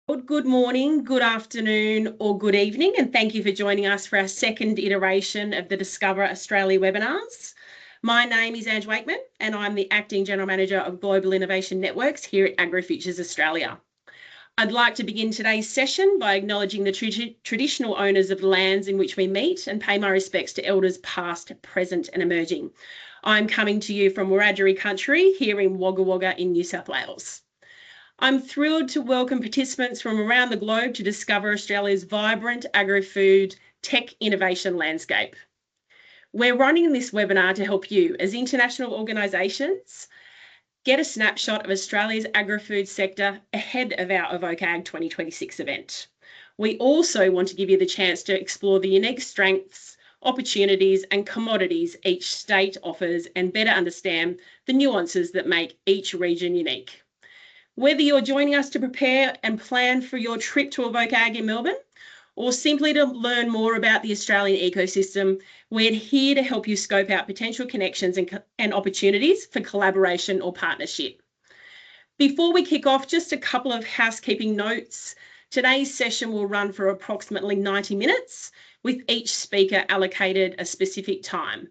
Good morning, good afternoon, or good evening, and thank you for joining us for our second iteration of the Discover Australia webinars. My name is AgriFutures, and I'm the Acting General Manager of Global Innovation Networks here at AgriFutures Australia. I'd like to begin today's session by acknowledging the traditional owners of the lands in which we meet and pay my respects to elders past, present, and emerging. I'm coming to you from Wiradjuri country here in Wagga Wagga in New South Wales. I'm thrilled to welcome participants from around the globe to discover Australia's vibrant agri-food tech innovation landscape. We're running this webinar to help you as international organisations get a snapshot of Australia's agri-food sector ahead of our evokeᴬᴳ 2026 event. We also want to give you the chance to explore the unique strengths, opportunities and commodities each state offers and better understand the nuances that make each region unique. Whether you're joining us to prepare and plan for your trip to evokeᴬᴳ in Melbourne, or simply to learn more about the Australian ecosystem, we're here to help you scope out potential connections and opportunities for collaboration or partnership. Before we kick off, just a couple of housekeeping notes. Today's session will run for approximately 90 minutes, with each speaker allocated a specific time.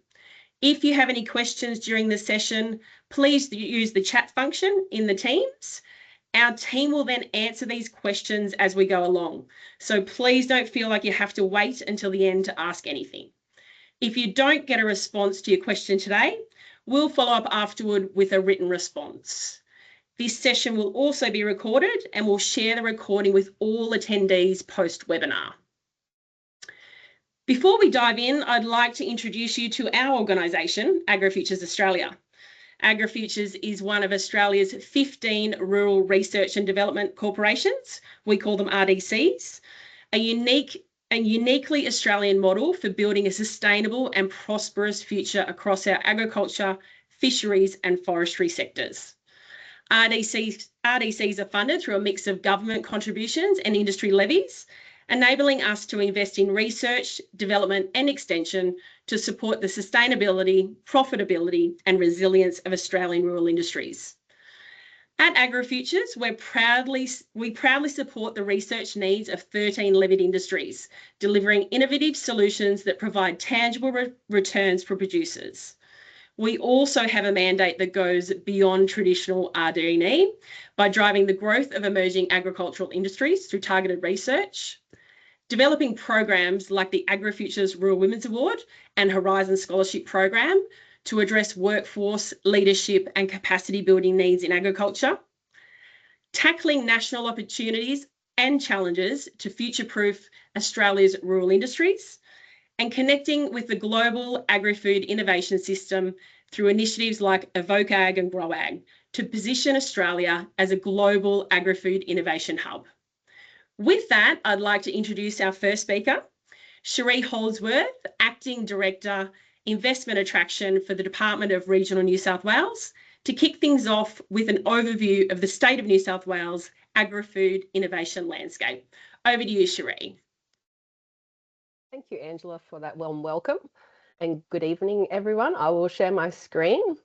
If you have any questions during the session, please use the chat function in the Teams. Our team will then answer these questions as we go along. So please don't feel like you have to wait until the end to ask anything. If you don't get a response to your question today, we'll follow up afterward with a written response. This session will also be recorded and we'll share the recording with all attendees post-webinar. Before we dive in, I'd like to introduce you to our organisation, AgriFutures Australia. AgriFutures is one of Australia's 15 rural research and development corporations. We call them RDCs, a uniquely Australian model for building a sustainable and prosperous future across our agriculture, fisheries and forestry sectors. RDCs are funded through a mix of government contributions and industry levies, enabling us to invest in research, development and extension to support the sustainability, profitability and resilience of Australian rural industries. At AgriFutures, we proudly support the research needs of 13 levied industries, delivering innovative solutions that provide tangible returns for producers. We also have a mandate that goes beyond traditional RD&E by driving the growth of emerging agricultural industries through targeted research, developing programs like the AgriFutures growᴬᴳ Award and Horizon Scholarship Program to address workforce, leadership and capacity building needs in agriculture, tackling national opportunities and challenges to future-proof Australia's rural industries, and connecting with the global agri-food innovation system through initiatives like evokeᴬᴳ and grow:ag to position Australia as a global agri-food innovation hub. With that, I'd like to introduce our first speaker, Cherie Holdsworth, Acting Director, Investment Attraction for the Department of Regional New South Wales, to kick things off with an overview of the state of New South Wales agri-food innovation landscape. Over to you, Cherie. Thank you, Angela, for that warm welcome. And good evening, everyone. I will share my screen.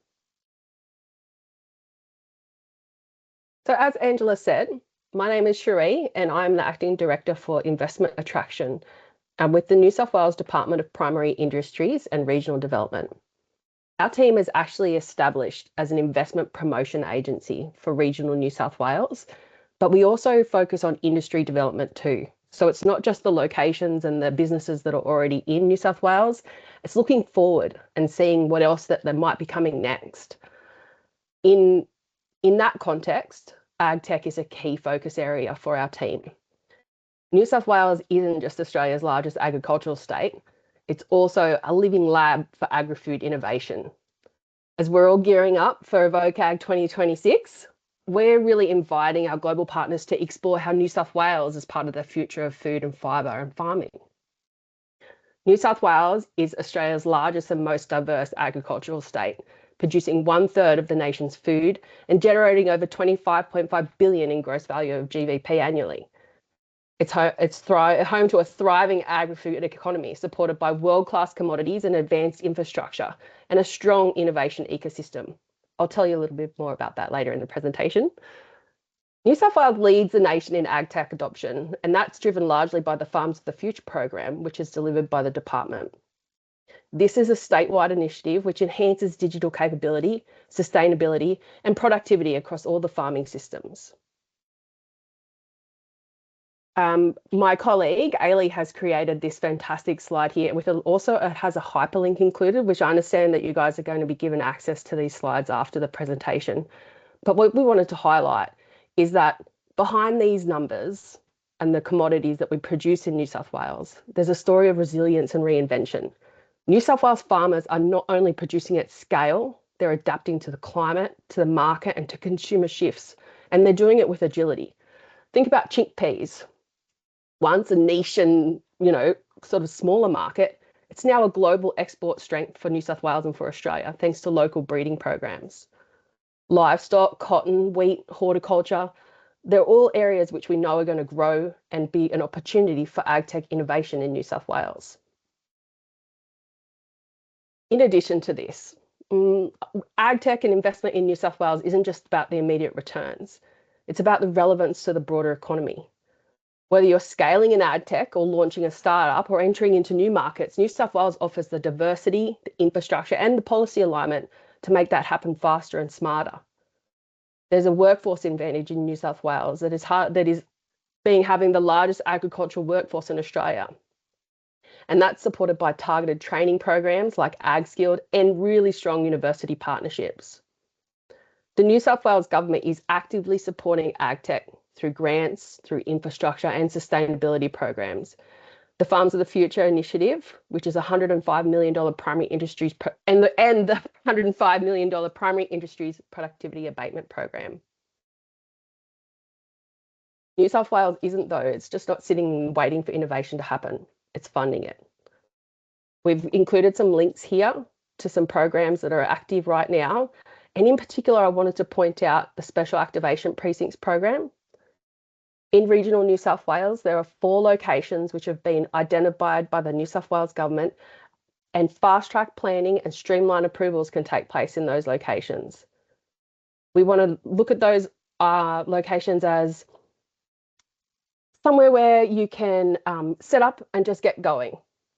So as Angela said, my name is Cherie and I'm the Acting Director for Investment Attraction with the New South Wales Department of Primary Industries and Regional Development. Our team is actually established as an investment promotion agency for regional New South Wales, but we also focus on industry development too. So it's not just the locations and the businesses that are already in New South Wales, it's looking forward and seeing what else that might be coming next. In that context, ag tech is a key focus area for our team. New South Wales isn't just Australia's largest agricultural state, it's also a living lab for agri-food innovation. As we're all gearing up for evokeᴬᴳ 2026, we're really inviting our global partners to explore how New South Wales is part of the future of food and fibre and farming. New South Wales is Australia's largest and most diverse agricultural state, producing 1/3 of the nation's food and generating over 25.5 billion in gross value of GDP annually. It's home to a thriving agri-food economy supported by world-class commodities and advanced infrastructure and a strong innovation ecosystem. I'll tell you a little bit more about that later in the presentation. New South Wales leads the nation in ag tech adoption, and that's driven largely by the Farms of the Future program, which is delivered by the department. This is a statewide initiative which enhances digital capability, sustainability, and productivity across all the farming systems. My colleague, Ailey, has created this fantastic slide here. It has a hyperlink included, which I understand that you guys are going to be given access to these slides after the presentation. But what we wanted to highlight is that behind these numbers and the commodities that we produce in New South Wales, there's a story of resilience and reinvention. New South Wales farmers are not only producing at scale, they're adapting to the climate, to the market, and to consumer shifts, and they're doing it with agility. Think about chickpeas. Once a niche and, sort of smaller market, it's now a global export strength for New South Wales and for Australia, thanks to local breeding programs. Livestock, cotton, wheat, horticulture, they're all areas which we know are going to grow and be an opportunity for ag tech innovation in New South Wales. In addition to this, ag tech and investment in New South Wales isn't just about the immediate returns. It's about the relevance to the broader economy. Whether you're scaling an ag tech or launching a startup or entering into new markets, New South Wales offers the diversity, the infrastructure, and the policy alignment to make that happen faster and smarter. There's a workforce advantage in New South Wales that is having the largest agricultural workforce in Australia. And that's supported by targeted training programs like AgSkilled and really strong university partnerships. The New South Wales government is actively supporting ag tech through grants, through infrastructure and sustainability programs. The Farms of the Future initiative, which is $105 million primary industries and the $105 million primary industries productivity abatement program. New South Wales isn't though, it's just not sitting waiting for innovation to happen, it's funding it. We've included some links here to some programs that are active right now. And in particular, I wanted to point out the Special Activation Precincts program. In regional New South Wales, there are 4 locations which have been identified by the New South Wales government, and fast-track planning and streamlined approvals can take place in those locations. We want to look at those locations as somewhere where you can set up and just get going.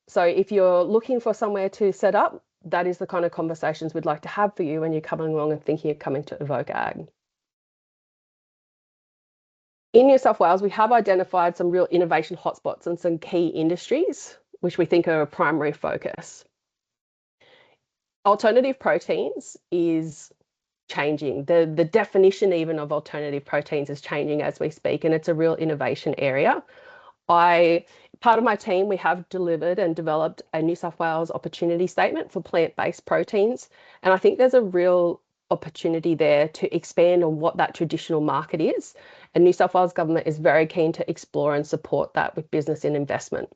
So if you're looking for somewhere to set up, that is the kind of conversations we'd like to have for you when you're coming along and thinking of coming to Evoke Ag. In New South Wales, we have identified some real innovation hotspots and some key industries, which we think are a primary focus. Alternative proteins is changing. The definition even of alternative proteins is changing as we speak, and it's a real innovation area. Part of my team, we have delivered and developed a New South Wales opportunity statement for plant-based proteins, and I think there's a real opportunity there to expand on what that traditional market is. And New South Wales government is very keen to explore and support that with business and investment.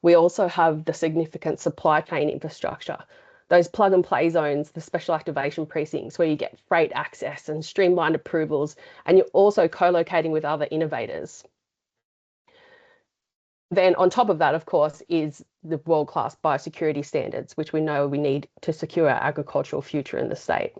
We also have the significant supply chain infrastructure, those plug and play zones, the special activation precincts where you get freight access and streamlined approvals, and you're also co-locating with other innovators. Then on top of that, of course, is the world-class biosecurity standards, which we know we need to secure our agricultural future in the state.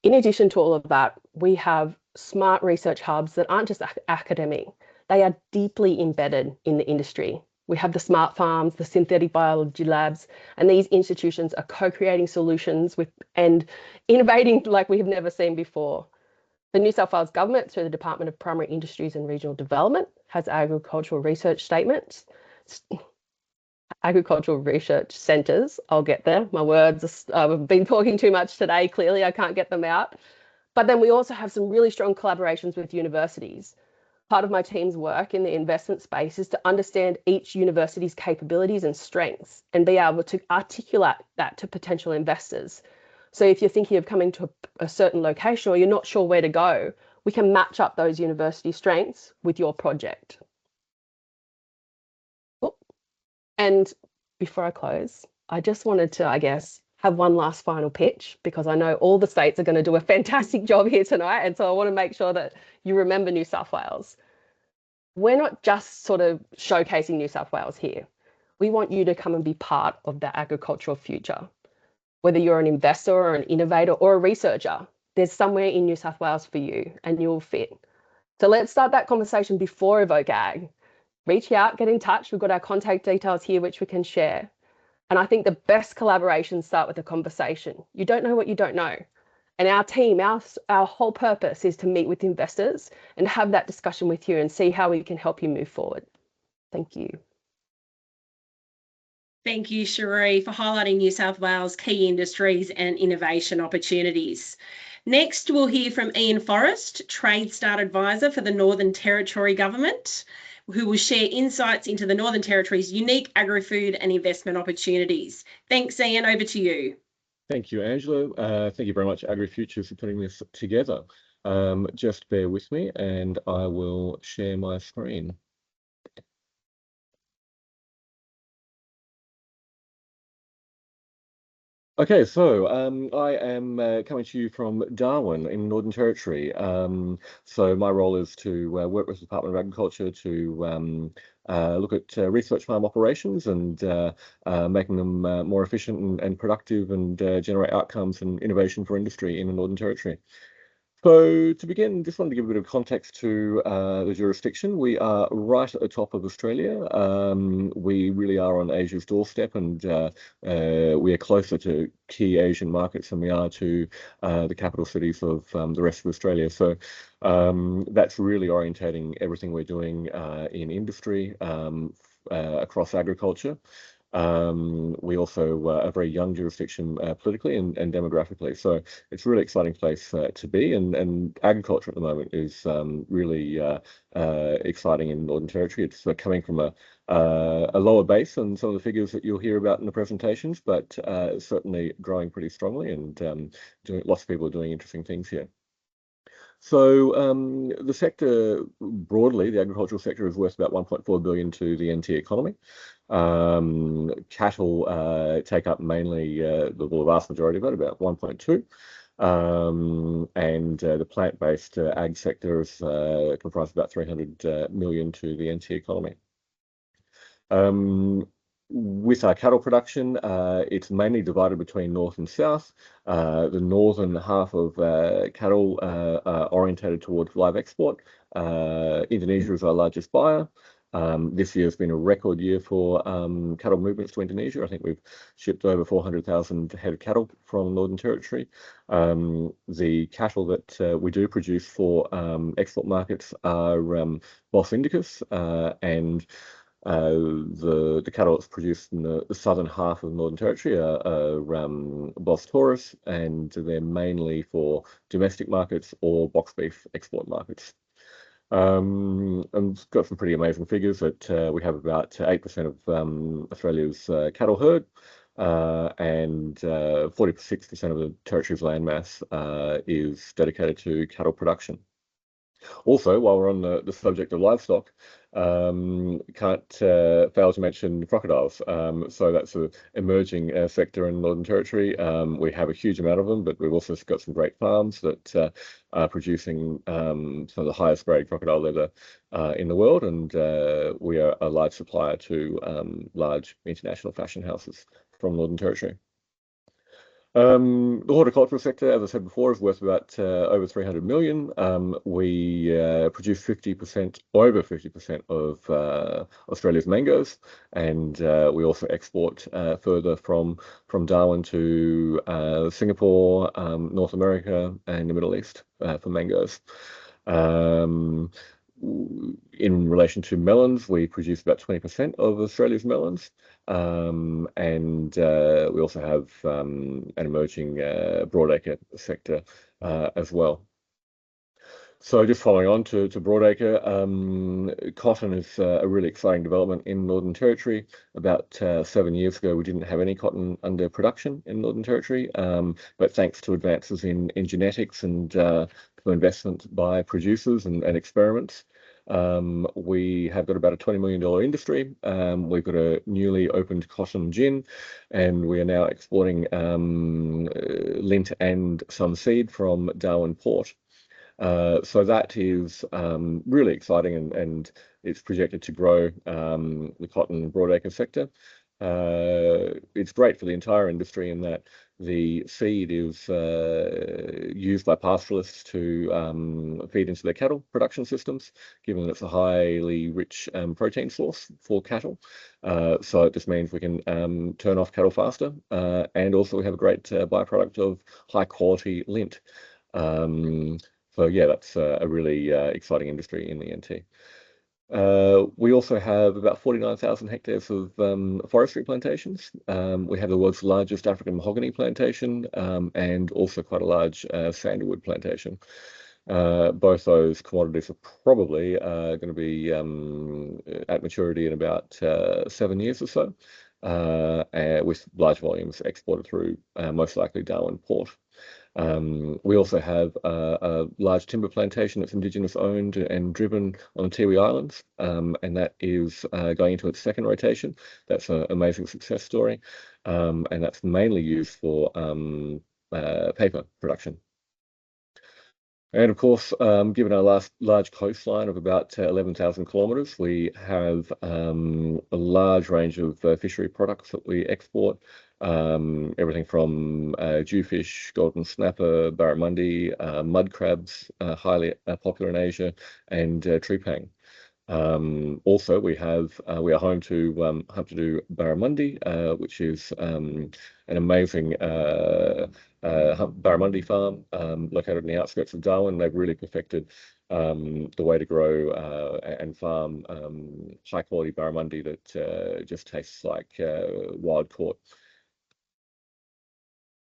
In addition to all of that, we have smart research hubs that aren't just academic, they are deeply embedded in the industry. We have the smart farms, the synthetic biology labs, and these institutions are co-creating solutions and innovating like we have never seen before. The New South Wales government, through the Department of Primary Industries and Regional Development, has agricultural research statements. Agricultural research centres, I'll get there. My words, I've been talking too much today, clearly I can't get them out. But then we also have some really strong collaborations with universities. Part of my team's work in the investment space is to understand each university's capabilities and strengths and be able to articulate that to potential investors. So if you're thinking of coming to a certain location or you're not sure where to go, we can match up those university strengths with your project. And before I close, I just wanted to, have one last final pitch, because I know all the states are going to do a fantastic job here tonight. And so I want to make sure that you remember New South Wales. We're not just sort of showcasing New South Wales here. We want you to come and be part of the agricultural future. Whether you're an investor or an innovator or a researcher, there's somewhere in New South Wales for you and you'll fit. So let's start that conversation before evoke:ag. Reach out, get in touch. We've got our contact details here, which we can share. And I think the best collaborations start with a conversation. You don't know what you don't know. And our team, our whole purpose is to meet with investors and have that discussion with you and see how we can help you move forward. Thank you. Thank you, Cherie, for highlighting New South Wales key industries and innovation opportunities. Next, we'll hear from Ian Forrest, Trade Start Advisor for the Northern Territory Government, who will share insights into the Northern Territory's unique agri-food and investment opportunities. Thanks, Ian. Over to you. Thank you, Angela. Thank you very much, AgriFutures, for putting this together. Just bear with me and I will share my screen. Okay, so I am coming to you from Darwin in Northern Territory. So my role is to work with the Department of Agriculture to look at research farm operations and making them more efficient and productive and generate outcomes and innovation for industry in the Northern Territory. So to begin, just wanted to give a bit of context to the jurisdiction. We are right at the top of Australia. We really are on Asia's doorstep, and we are closer to key Asian markets than we are to the capital cities of the rest of Australia. So that's really orientating everything we're doing in industry across agriculture. We also are a very young jurisdiction politically and demographically, so it's a really exciting place to be, and agriculture at the moment is really exciting in Northern Territory. It's coming from a lower base than some of the figures that you'll hear about in the presentations, but certainly growing pretty strongly, and lots of people are doing interesting things here. So the sector broadly, the agricultural sector, is worth about 1.4 billion to the NT economy. Cattle take up mainly the vast majority of it, about 1.2. And the plant-based ag sector is comprised about 300 million to the NT economy. With our cattle production, it's mainly divided between north and south. The northern half of cattle are orientated towards live export. Indonesia is our largest buyer. This year has been a record year for cattle movements to Indonesia. I think we've shipped over 400,000 head of cattle from Northern Territory. The cattle that we do produce for export markets are Bos Indicus, and the cattle that's produced in the southern half of Northern Territory are Bos Taurus, and they're mainly for domestic markets or box beef export markets. And it's got some pretty amazing figures that we have about 8% of Australia's cattle herd, and 46% of the territory's landmass is dedicated to cattle production. Also, while we're on the subject of livestock, can't fail to mention crocodiles. So that's an emerging sector in Northern Territory. We have a huge amount of them, but we've also got some great farms that are producing some of the highest grade crocodile leather in the world, and we are a large supplier to large international fashion houses from Northern Territory. The horticultural sector, as I said before, is worth about over 300 million. We produce over 50% of Australia's mangoes, and we also export further from Darwin to Singapore, North America, and the Middle East for mangoes. In relation to melons, we produce about 20% of Australia's melons, and we also have an emerging broadacre sector as well. So just following on to broadacre, cotton is a really exciting development in Northern Territory. About 7 years ago, we didn't have any cotton under production in Northern Territory, but thanks to advances in genetics and investment by producers and experiments, we have got about a $20 million industry. We've got a newly opened cotton gin, and we are now exporting lint and some seed from Darwin Port. So that is really exciting, and it's projected to grow the cotton broadacre sector. It's great for the entire industry in that the seed is used by pastoralists to feed into their cattle production systems, given that it's a highly rich protein source for cattle. So it just means we can turn off cattle faster, and also we have a great byproduct of high quality lint. So yeah, that's a really exciting industry in the NT. We also have about 49,000 hectares of forestry plantations. We have the world's largest African mahogany plantation, and also quite a large sandalwood plantation. Both those commodities are probably going to be at maturity in about 7 years or so, with large volumes exported through most likely Darwin Port. We also have a large timber plantation that's Indigenous owned and driven on the Tiwi Islands, and that is going into its second rotation. That's an amazing success story, and that's mainly used for paper production. And of course, given our large coastline of about 11,000 kilometres, we have a large range of fishery products that we export. Everything from jewfish, golden snapper, barramundi, mud crabs, highly popular in Asia, and treepang. Also, we are home to Humperdoo Barramundi, which is an amazing barramundi farm located in the outskirts of Darwin. They've really perfected the way to grow and farm high quality barramundi that just tastes like wild caught.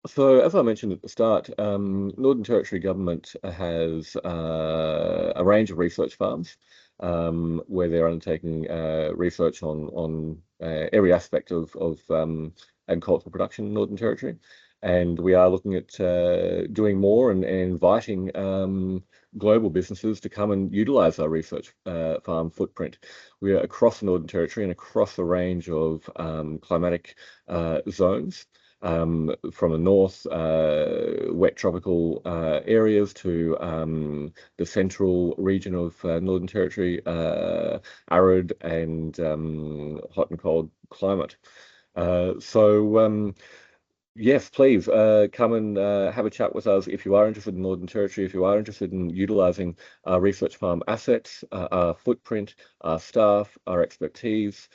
So, as I mentioned at the start, Northern Territory Government has a range of research farms where they're undertaking research on every aspect of agricultural production in Northern Territory. And we are looking at doing more and inviting global businesses to come and utilise our research farm footprint. We are across the Northern Territory and across a range of climatic zones. From the north, wet tropical areas to the central region of Northern Territory, arid and hot and cold climate. Yes, please come and have a chat with us if you are interested in Northern Territory, if you are interested in utilising our research farm assets, our footprint, our staff, our expertise.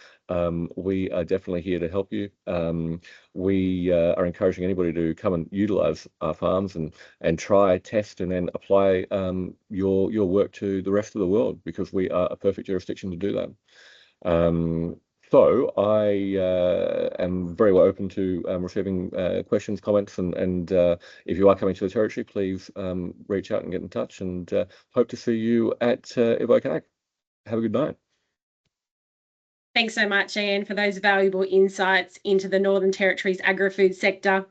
We are definitely here to help you. We are encouraging anybody to come and utilise our farms and try, test, and then apply your work to the rest of the world, because we are a perfect jurisdiction to do that. So I am very well open to receiving questions, comments, and if you are coming to the Territory, please reach out and get in touch, and hope to see you at evokeᴬᴳ. Have a good night. Thanks so much, Ian, for those valuable insights into the Northern Territory's agri-food sector.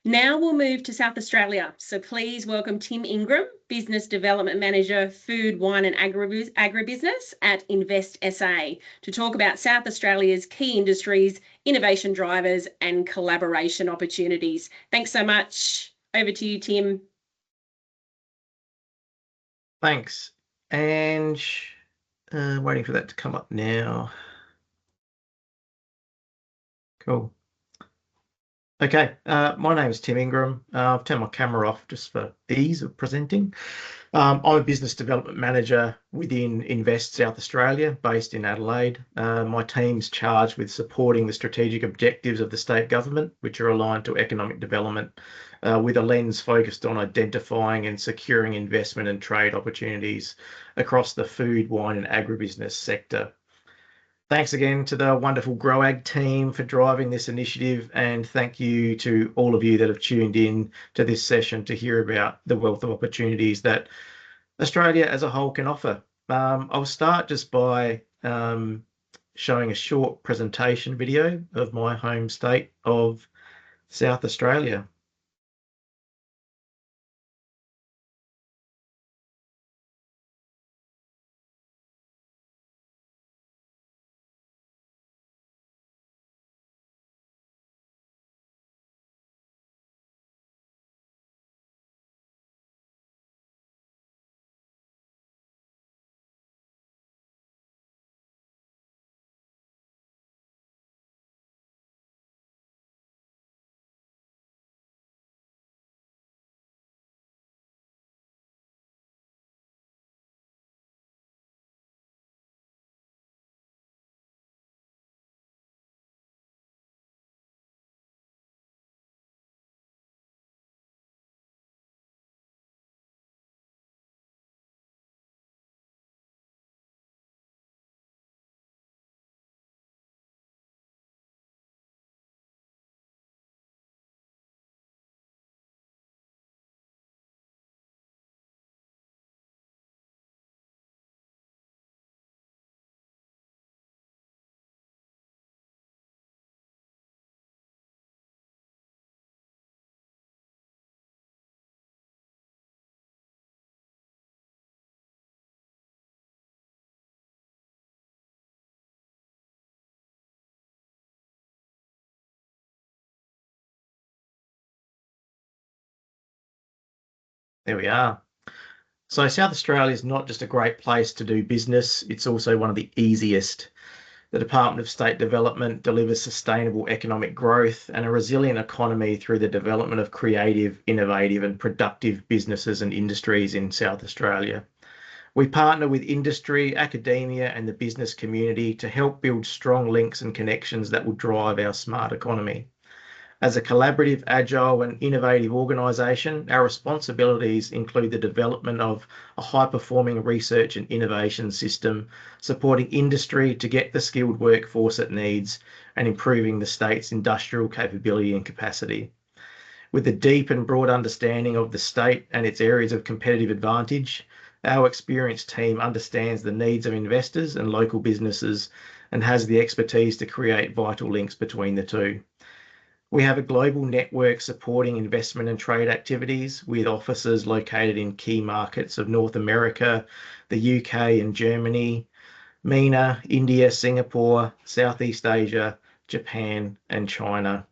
Now we'll move to South Australia. So please welcome Tim Ingram, Business Development Manager, Food, Wine and Agribusiness at Invest SA, to talk about South Australia's key industries, innovation drivers and collaboration opportunities. Thanks so much. Over to you, Tim. Thanks. And waiting for that to come up now. Cool. Okay, my name is Tim Ingram. I've turned my camera off just for ease of presenting. I'm a business development manager within Invest South Australia, based in Adelaide. My team's charged with supporting the strategic objectives of the state government, which are aligned to economic development, with a lens focused on identifying and securing investment and trade opportunities across the food, wine and agribusiness sector. Thanks again to the wonderful growag team for driving this initiative, and thank you to all of you that have tuned in to this session to hear about the wealth of opportunities that Australia as a whole can offer. I'll start just by showing a short presentation video of my home state of South Australia. There we are. So South Australia is not just a great place to do business, it's also one of the easiest. The Department of State Development delivers sustainable economic growth and a resilient economy through the development of creative, innovative and productive businesses and industries in South Australia. We partner with industry, academia and the business community to help build strong links and connections that will drive our smart economy. As a collaborative, agile and innovative organisation, our responsibilities include the development of a high-performing research and innovation system, supporting industry to get the skilled workforce it needs, and improving the state's industrial capability and capacity. With a deep and broad understanding of the state and its areas of competitive advantage, our experienced team understands the needs of investors and local businesses and has the expertise to create vital links between the two. We have a global network supporting investment and trade activities with offices located in key markets of North America, the UK and Germany, MENA, India, Singapore, Southeast Asia, Japan and China.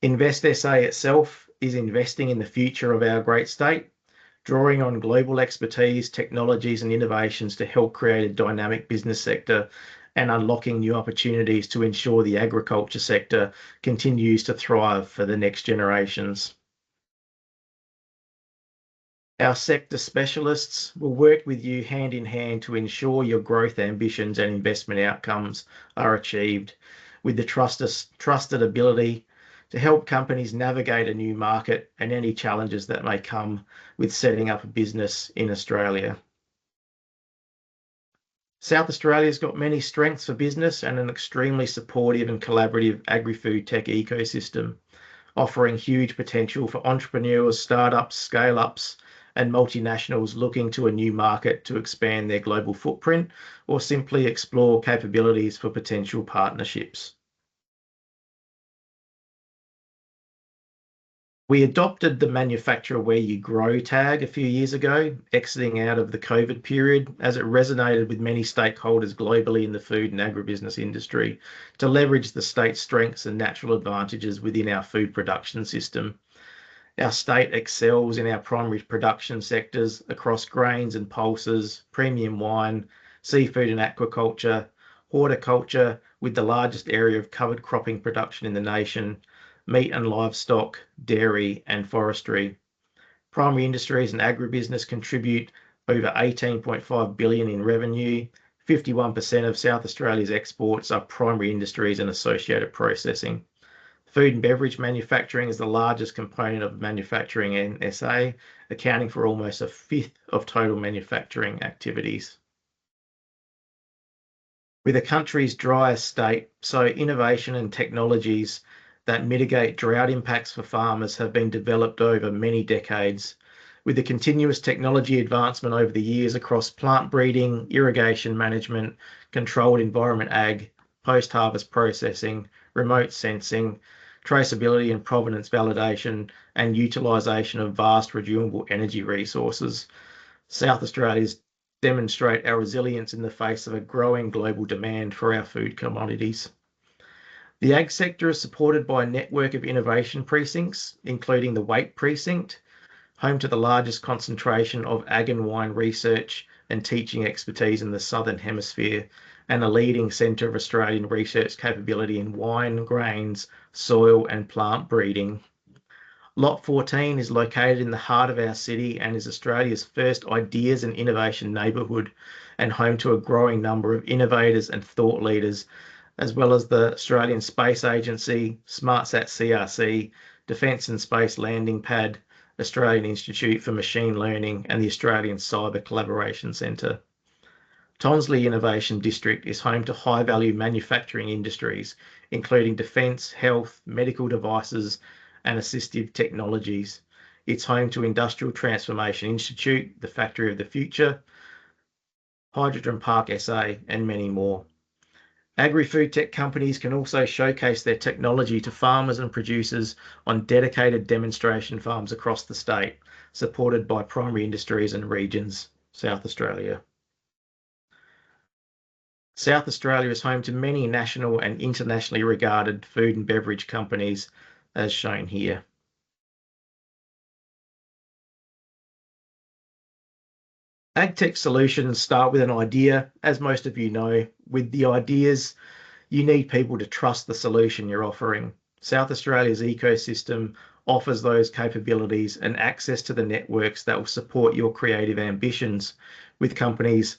Invest SA itself is investing in the future of our great state, drawing on global expertise, technologies and innovations to help create a dynamic business sector and unlocking new opportunities to ensure the agriculture sector continues to thrive for the next generations. Our sector specialists will work with you hand in hand to ensure your growth ambitions and investment outcomes are achieved with the trusted ability to help companies navigate a new market and any challenges that may come with setting up a business in Australia. South Australia's got many strengths for business and an extremely supportive and collaborative agri-food tech ecosystem, offering huge potential for entrepreneurs, startups, scale-ups, and multinationals looking to a new market to expand their global footprint or simply explore capabilities for potential partnerships. We adopted the manufacture where you grow tag a few years ago, exiting out of the COVID period, as it resonated with many stakeholders globally in the food and agribusiness industry to leverage the state's strengths and natural advantages within our food production system. Our state excels in our primary production sectors across grains and pulses, premium wine, seafood and aquaculture, horticulture with the largest area of covered cropping production in the nation, meat and livestock, dairy and forestry. Primary industries and agribusiness contribute over 18.5 billion in revenue. 51% of South Australia's exports are primary industries and associated processing. Food and beverage manufacturing is the largest component of manufacturing in SA, accounting for almost a fifth of total manufacturing activities. With the country's driest state, so innovation and technologies that mitigate drought impacts for farmers have been developed over many decades. With the continuous technology advancement over the years across plant breeding, irrigation management, controlled environment ag, post-harvest processing, remote sensing, traceability and provenance validation, and utilisation of vast renewable energy resources, South Australia's demonstrate our resilience in the face of a growing global demand for our food commodities. The ag sector is supported by a network of innovation precincts, including the Wait Precinct, home to the largest concentration of ag and wine research and teaching expertise in the Southern Hemisphere, and a leading centre of Australian research capability in wine, grains, soil and plant breeding. Lot 14 is located in the heart of our city and is Australia's first ideas and innovation neighbourhood and home to a growing number of innovators and thought leaders, as well as the Australian Space Agency, SmartSat CRC, Defence and Space Landing Pad, Australian Institute for Machine Learning and the Australian Cyber Collaboration Centre. Tonsley Innovation District is home to high-value manufacturing industries, including defence, health, medical devices and assistive technologies. It's home to Industrial Transformation Institute, the Factory of the Future, Hydrogen Park SA and many more. Agri-food tech companies can also showcase their technology to farmers and producers on dedicated demonstration farms across the state, supported by primary industries and regions, South Australia. South Australia is home to many national and internationally regarded food and beverage companies, as shown here. Agtech solutions start with an idea. As most of you know, with the ideas, you need people to trust the solution you're offering. South Australia's ecosystem offers those capabilities and access to the networks that will support your creative ambitions with companies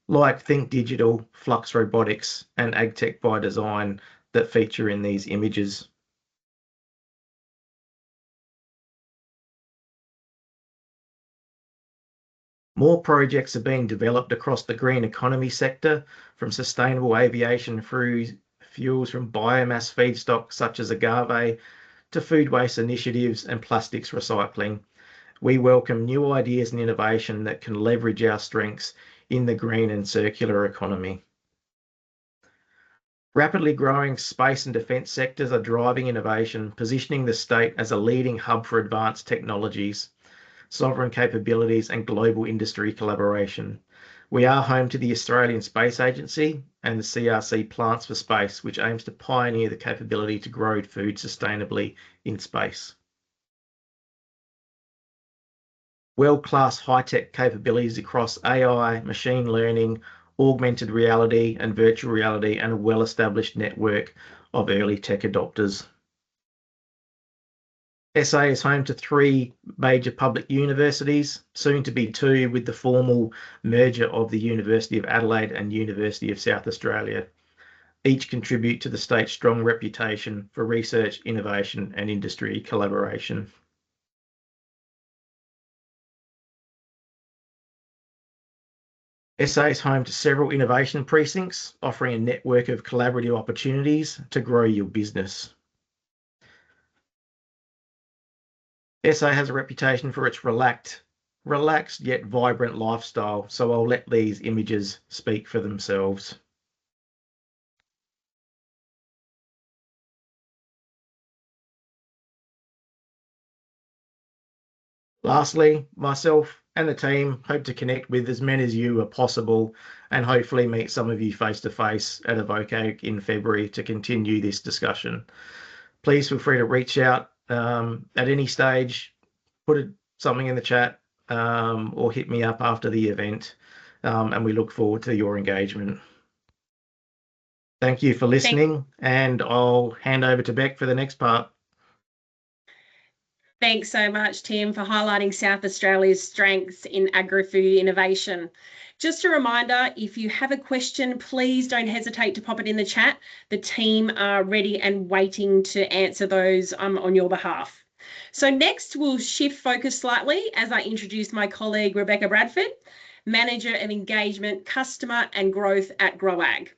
like Think Digital, Flux Robotics, and Agtech by Design that feature in these images. More projects are being developed across the green economy sector, from sustainable aviation fuels from biomass feedstock such as agave to food waste initiatives and plastics recycling. We welcome new ideas and innovation that can leverage our strengths in the green and circular economy. Rapidly growing space and defence sectors are driving innovation, positioning the state as a leading hub for advanced technologies, sovereign capabilities and global industry collaboration. We are home to the Australian Space Agency and the CRC Plants for Space, which aims to pioneer the capability to grow food sustainably in space. World-class high-tech capabilities across AI, machine learning, augmented reality and virtual reality, and a well-established network of early tech adopters. SA is home to 3 major public universities, soon to be 2 with the formal merger of the University of Adelaide and University of South Australia. Each contribute to the state's strong reputation for research, innovation and industry collaboration. SA is home to several innovation precincts, offering a network of collaborative opportunities to grow your business. SA has a reputation for its relaxed yet vibrant lifestyle, so I'll let these images speak for themselves. Lastly, myself and the team hope to connect with as many as you as possible and hopefully meet some of you face to face at evokeᴬᴳ in February to continue this discussion. Please feel free to reach out at any stage, put something in the chat or hit me up after the event, and we look forward to your engagement. Thank you for listening, and I'll hand over to Beck for the next part. Thanks so much, Tim, for highlighting South Australia's strengths in agri-food innovation. Just a reminder, if you have a question, please don't hesitate to pop it in the chat. The team are ready and waiting to answer those on your behalf. So next, we'll shift focus slightly as I introduce my colleague, Rebecca Bradford, Manager of Engagement, Customer and Growth at grow:ag.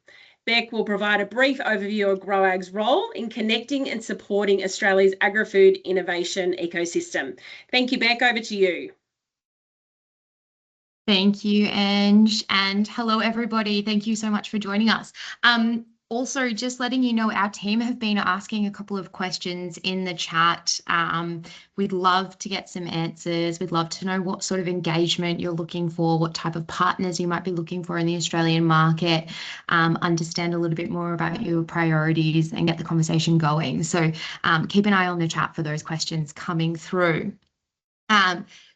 Beck will provide a brief overview of grow:ag's role in connecting and supporting Australia's agri-food innovation ecosystem. Thank you, Beck. Over to you. Thank you, Ange, and hello, everybody. Thank you so much for joining us. Also, just letting you know, our team have been asking a couple of questions in the chat. We'd love to get some answers. We'd love to know what sort of engagement you're looking for, what type of partners you might be looking for in the Australian market, understand a little bit more about your priorities and get the conversation going. So keep an eye on the chat for those questions coming through.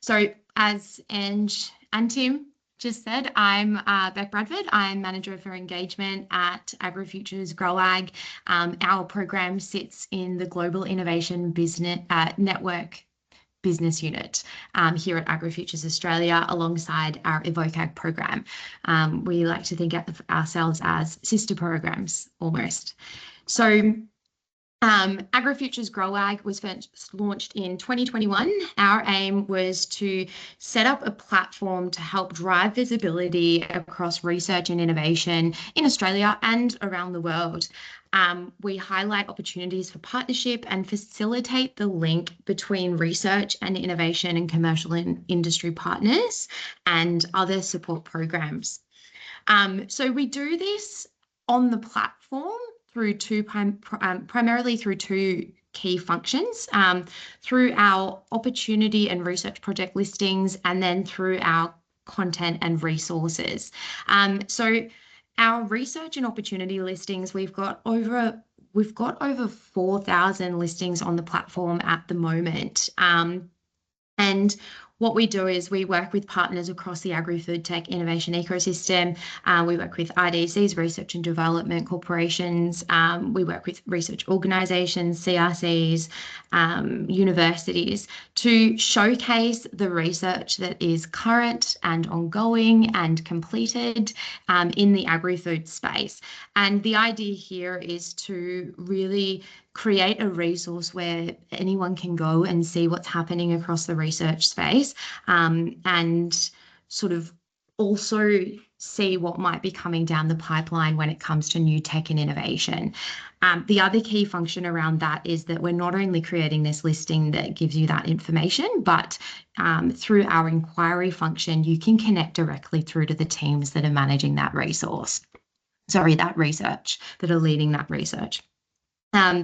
So as Ange and Tim just said, I'm Beck Bradford. I'm Manager for Engagement at AgriFutures grow:ag. Our program sits in the Global Innovation Business Network Business Unit here at AgriFutures Australia, alongside our evokeᴬᴳ program. We like to think of ourselves as sister programs almost. So AgriFutures grow:ag was first launched in 2021. Our aim was to set up a platform to help drive visibility across research and innovation in Australia and around the world. We highlight opportunities for partnership and facilitate the link between research and innovation and commercial and industry partners and other support programs. So we do this on the platform through primarily through 2 key functions, through our opportunity and research project listings, and then through our content and resources. So our research and opportunity listings, we've got over 4,000 listings on the platform at the moment. And what we do is we work with partners across the agri-food tech innovation ecosystem. We work with IDCs, research and development corporations. We work with research organisations, CRCs, universities to showcase the research that is current and ongoing and completed in the agri-food space. And the idea here is to really create a resource where anyone can go and see what's happening across the research space, and sort of also see what might be coming down the pipeline when it comes to new tech and innovation. The other key function around that is that we're not only creating this listing that gives you that information, but through our inquiry function, you can connect directly through to the teams that are managing that research, that are leading that research.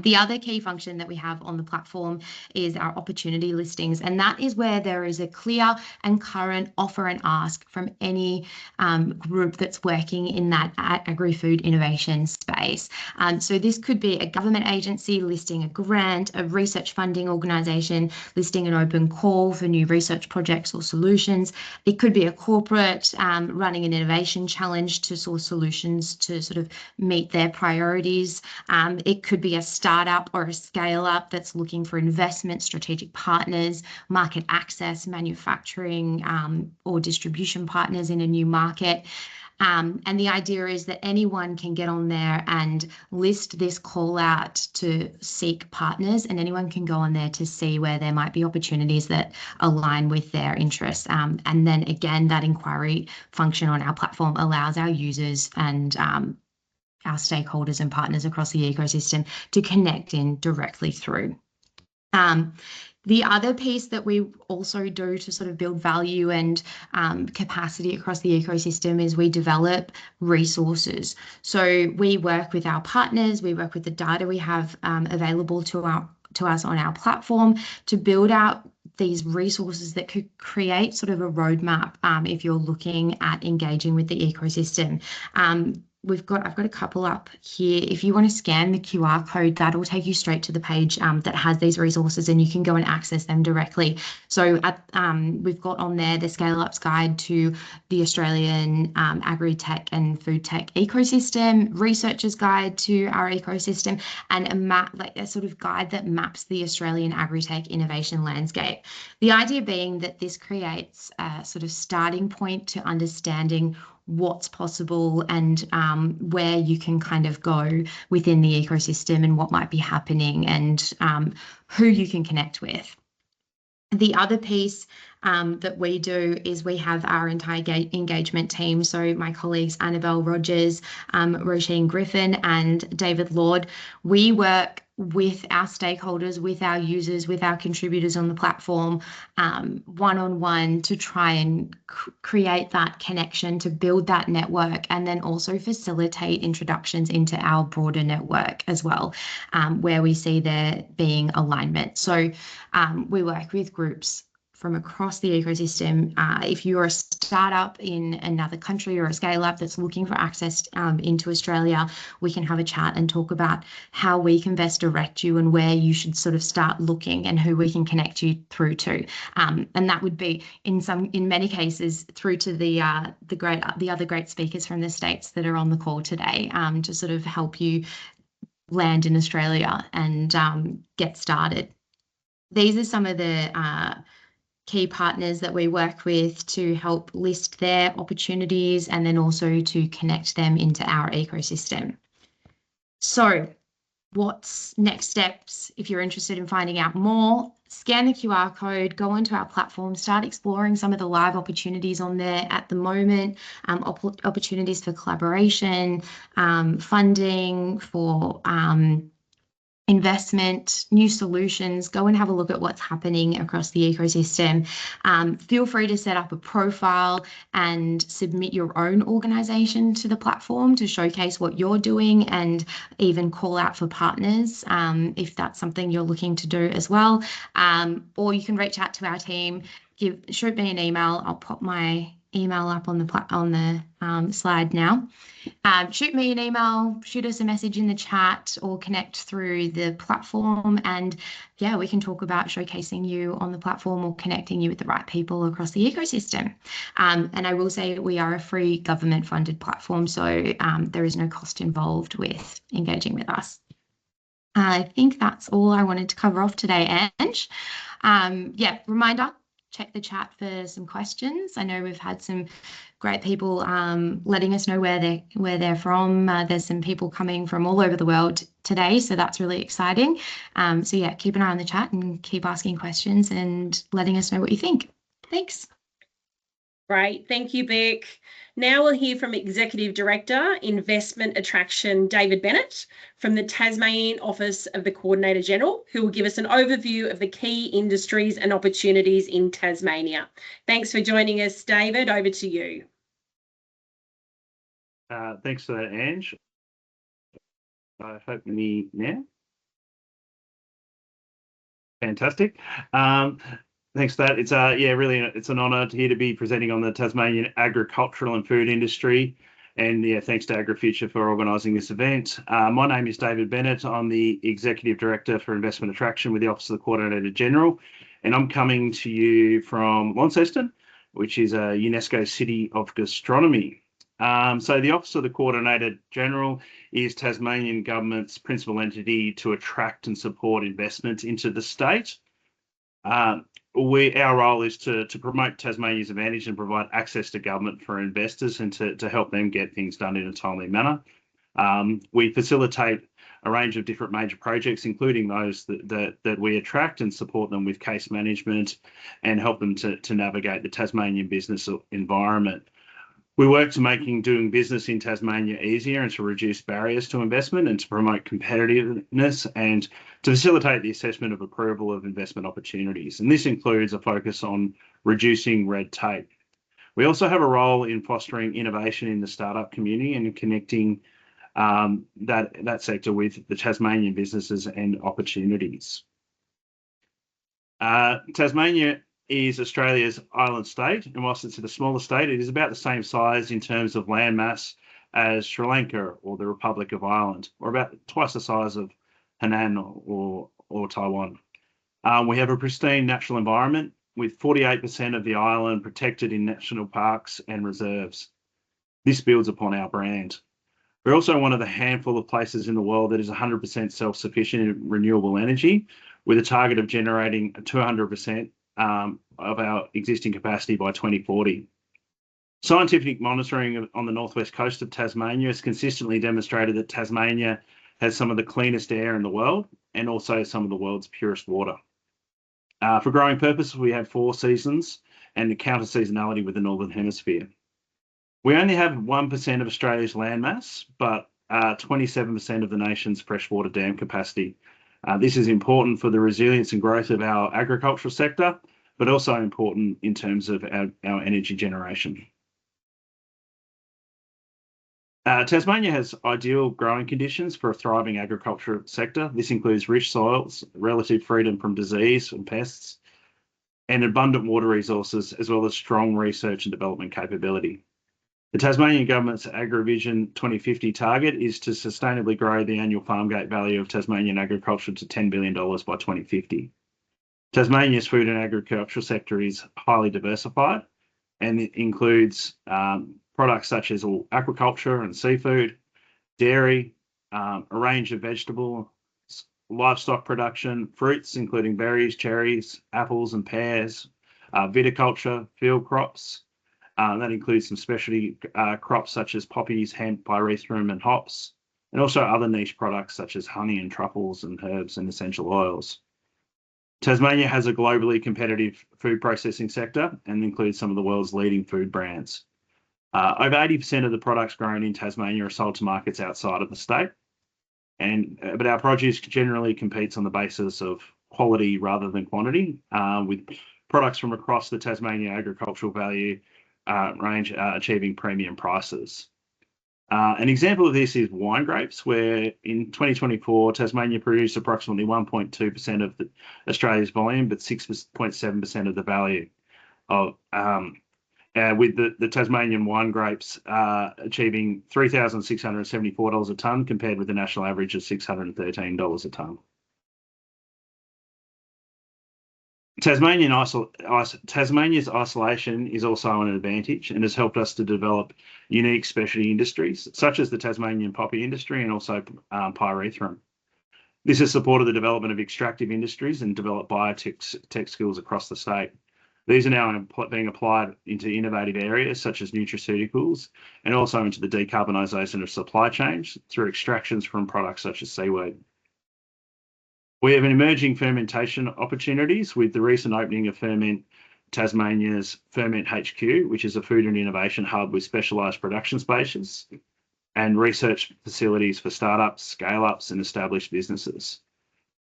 The other key function that we have on the platform is our opportunity listings, and that is where there is a clear and current offer and ask from any group that's working in that agri-food innovation space. So this could be a government agency listing a grant, a research funding organisation listing an open call for new research projects or solutions. It could be a corporate running an innovation challenge to source solutions to sort of meet their priorities. It could be a startup or a scale up that's looking for investment, strategic partners, market access, manufacturing or distribution partners in a new market. And the idea is that anyone can get on there and list this call out to seek partners, and anyone can go on there to see where there might be opportunities that align with their interests. And then again, that inquiry function on our platform allows our users and our stakeholders and partners across the ecosystem to connect in directly through. The other piece that we also do to sort of build value and capacity across the ecosystem is we develop resources. So we work with our partners, we work with the data we have available to us on our platform to build out these resources that could create sort of a roadmap if you're looking at engaging with the ecosystem. I've got a couple up here. If you want to scan the QR code, that will take you straight to the page that has these resources, and you can go and access them directly. So we've got on there the Scale Up's Guide to the Australian agri-tech and food tech ecosystem, Researcher's Guide to our ecosystem, and a map, like a sort of guide that maps the Australian agri-tech innovation landscape. The idea being that this creates a sort of starting point to understanding what's possible and where you can kind of go within the ecosystem and what might be happening and who you can connect with. The other piece that we do is we have our entire engagement team. So my colleagues, Annabelle Rogers, Roisin Griffin and David Lord, we work with our stakeholders, with our users, with our contributors on the platform, one-on-one to try and create that connection, to build that network, and then also facilitate introductions into our broader network as well, where we see there being alignment. So we work with groups from across the ecosystem. If you're a startup in another country or a scale up that's looking for access into Australia, we can have a chat and talk about how we can best direct you and where you should sort of start looking and who we can connect you through to. And that would be in many cases through to the other great speakers from the States that are on the call today, to sort of help you land in Australia and get started. These are some of the key partners that we work with to help list their opportunities and then also to connect them into our ecosystem. So what's next steps? If you're interested in finding out more, scan the QR code, go onto our platform, start exploring some of the live opportunities on there at the moment, opportunities for collaboration, funding, for investment, new solutions. Go and have a look at what's happening across the ecosystem. Feel free to set up a profile and submit your own organisation to the platform to showcase what you're doing and even call out for partners if that's something you're looking to do as well. Or you can reach out to our team, shoot me an email. I'll pop my email up on the slide now. Shoot me an email, shoot us a message in the chat, or connect through the platform, and yeah, we can talk about showcasing you on the platform or connecting you with the right people across the ecosystem. And I will say we are a free government-funded platform, so there is no cost involved with engaging with us. I think that's all I wanted to cover off today, Ange. Yeah, reminder, check the chat for some questions. I know we've had some great people letting us know where they're from. There's some people coming from all over the world today, so that's really exciting. So yeah, keep an eye on the chat and keep asking questions and letting us know what you think. Thanks. Great, thank you, Beck. Now we'll hear from Executive Director, Investment Attraction, David Bennett, from the Tasmanian Office of the Coordinator General, who will give us an overview of the key industries and opportunities in Tasmania. Thanks for joining us, David. Over to you. Thanks for that, Ange. I hope me now. Fantastic. Thanks for that. It's really it's an honour here to be presenting on the Tasmanian agricultural and food industry, and yeah, thanks to AgriFutures for organising this event. My name is David Bennett. I'm the Executive Director for Investment Attraction with the Office of the Coordinator General, and I'm coming to you from Launceston, which is a UNESCO City of Gastronomy. So the Office of the Coordinator General is Tasmanian Government's principal entity to attract and support investment into the state. Our role is to promote Tasmania's advantage and provide access to government for investors and to help them get things done in a timely manner. We facilitate a range of different major projects, including those that we attract, and support them with case management and help them to navigate the Tasmanian business environment. We work to making doing business in Tasmania easier and to reduce barriers to investment and to promote competitiveness and to facilitate the assessment of approval of investment opportunities. And this includes a focus on reducing red tape. We also have a role in fostering innovation in the startup community and connecting that sector with the Tasmanian businesses and opportunities. Tasmania is Australia's island state, and whilst it's a smaller state, it is about the same size in terms of land mass as Sri Lanka or the Republic of Ireland, or about twice the size of Henan or Taiwan. We have a pristine natural environment with 48% of the island protected in national parks and reserves. This builds upon our brand. We're also one of the handful of places in the world that is 100% self-sufficient in renewable energy, with a target of generating 200% of our existing capacity by 2040. Scientific monitoring on the northwest coast of Tasmania has consistently demonstrated that Tasmania has some of the cleanest air in the world and also some of the world's purest water. For growing purposes, we have 4 seasons and a counter seasonality with the Northern Hemisphere. We only have 1% of Australia's landmass, but 27% of the nation's freshwater dam capacity. This is important for the resilience and growth of our agricultural sector, but also important in terms of our energy generation. Tasmania has ideal growing conditions for a thriving agricultural sector. This includes rich soils, relative freedom from disease and pests, and abundant water resources, as well as strong research and development capability. The Tasmanian Government's AgriVision 2050 target is to sustainably grow the annual farm gate value of Tasmanian agriculture to $10 billion by 2050. Tasmania's food and agricultural sector is highly diversified, and it includes products such as aquaculture and seafood, dairy, a range of vegetable, livestock production, fruits including berries, cherries, apples and pears, viticulture, field crops. That includes some specialty crops such as poppies, hemp, pyrethrum and hops, and also other niche products such as honey and truffles and herbs and essential oils. Tasmania has a globally competitive food processing sector and includes some of the world's leading food brands. Over 80% of the products grown in Tasmania are sold to markets outside of the state, but our produce generally competes on the basis of quality rather than quantity, with products from across the Tasmania agricultural value range achieving premium prices. An example of this is wine grapes, where in 2024, Tasmania produced approximately 1.2% of Australia's volume, but 6.7% of the value of with the Tasmanian wine grapes achieving $3,674 a tonne compared with the national average of $613 a tonne. Tasmania's isolation is also an advantage and has helped us to develop unique specialty industries, such as the Tasmanian poppy industry and also pyrethrum. This has supported the development of extractive industries and developed biotech skills across the state. These are now being applied into innovative areas such as nutraceuticals and also into the decarbonisation of supply chains through extractions from products such as seaweed. We have emerging fermentation opportunities with the recent opening of Ferment Tasmania's Ferment HQ, which is a food and innovation hub with specialised production spaces and research facilities for startups, scale-ups and established businesses.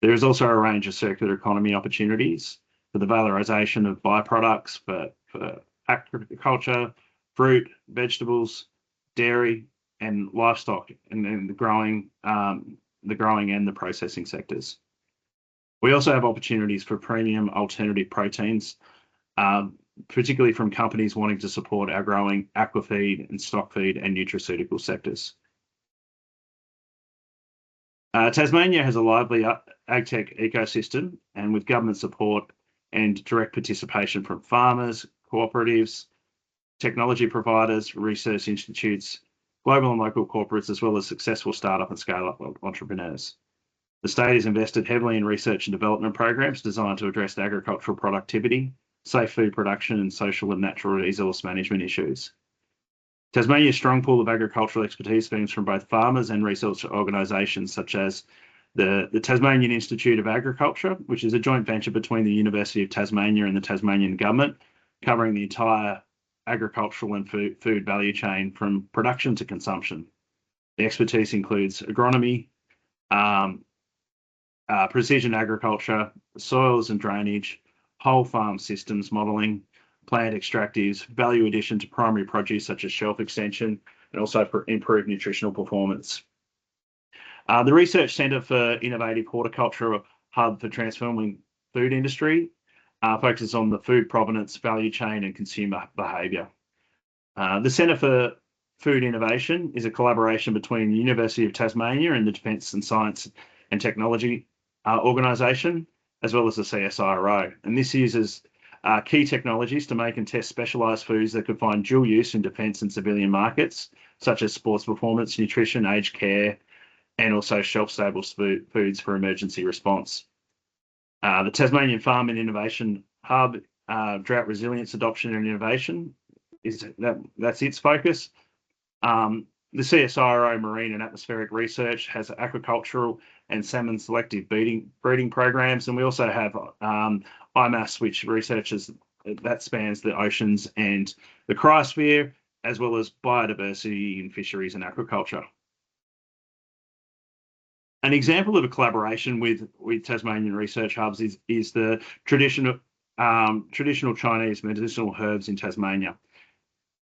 There is also a range of circular economy opportunities for the valorisation of byproducts for agriculture, fruit, vegetables, dairy and livestock, and then the growing and the processing sectors. We also have opportunities for premium alternative proteins, particularly from companies wanting to support our growing aquafeed and stock feed and nutraceutical sectors. Tasmania has a lively agtech ecosystem, and with government support and direct participation from farmers, cooperatives, technology providers, research institutes, global and local corporates, as well as successful startup and scale-up entrepreneurs. The state has invested heavily in research and development programs designed to address agricultural productivity, safe food production, and social and natural resource management issues. Tasmania's strong pool of agricultural expertise stems from both farmers and research organisations such as the Tasmanian Institute of Agriculture, which is a joint venture between the University of Tasmania and the Tasmanian government, covering the entire agricultural and food value chain from production to consumption. The expertise includes agronomy, precision agriculture, soils and drainage, whole farm systems modelling, plant extractives, value addition to primary produce such as shelf extension, and also for improved nutritional performance. The Research Centre for Innovative Horticulture Hub for Transforming Food Industry focuses on the food provenance, value chain and consumer behaviour. The Centre for Food Innovation is a collaboration between the University of Tasmania and the Defence and Science and Technology organisation, as well as the CSIRO. And this uses key technologies to make and test specialised foods that could find dual use in defence and civilian markets, such as sports performance, nutrition, aged care, and also shelf-stable foods for emergency response. The Tasmanian Farm and Innovation Hub, drought resilience adoption and innovation, that's its focus. The CSIRO Marine and Atmospheric Research has aquacultural and salmon selective breeding programs, and we also have IMAS, which researches that spans the oceans and the cryosphere, as well as biodiversity in fisheries and aquaculture. An example of a collaboration with Tasmanian research hubs is the traditional Chinese medicinal herbs in Tasmania,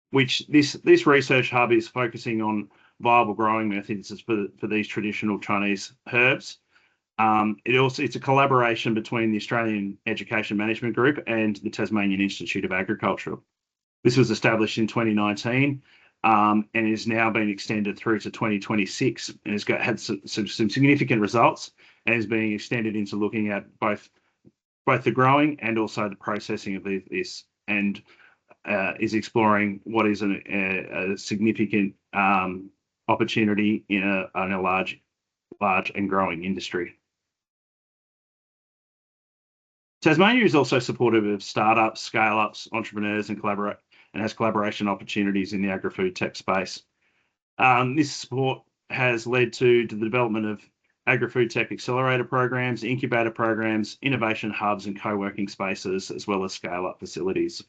which this research hub is focusing on viable growing methods for these traditional Chinese herbs. It's a collaboration between the Australian Education Management Group and the Tasmanian Institute of Agriculture. This was established in 2019 and is now being extended through to 2026 and has had some significant results and is being extended into looking at both the growing and also the processing of this, and is exploring what is a significant opportunity in a large and growing industry. Tasmania is also supportive of startups, scale-ups, entrepreneurs, and has collaboration opportunities in the agri-food tech space. This support has led to the development of agri-food tech accelerator programs, incubator programs, innovation hubs, and co-working spaces, as well as scale-up facilities.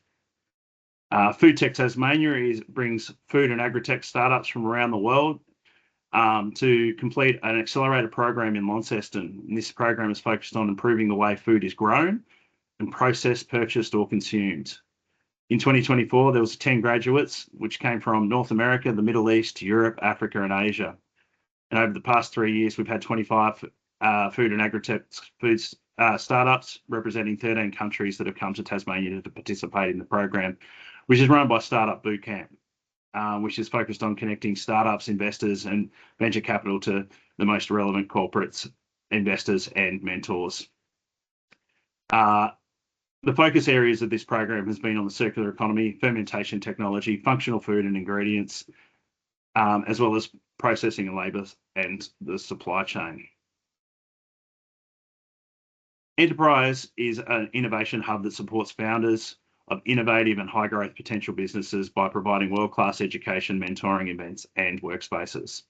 Food Tech Tasmania brings food and agri-tech startups from around the world to complete an accelerator program in Launceston. And this program is focused on improving the way food is grown and processed, purchased or consumed. In 2024, there was 10 graduates, which came from North America, the Middle East, Europe, Africa and Asia. And over the past 3 years, we've had 25 food and agri-tech startups representing 13 countries that have come to Tasmania to participate in the program, which is run by Startup Bootcamp, which is focused on connecting startups, investors, and venture capital to the most relevant corporates, investors, and mentors. The focus areas of this program has been on the circular economy, fermentation technology, functional food and ingredients, as well as processing and labour and the supply chain. Enterprise is an innovation hub that supports founders of innovative and high growth potential businesses by providing world-class education, mentoring events, and workspaces.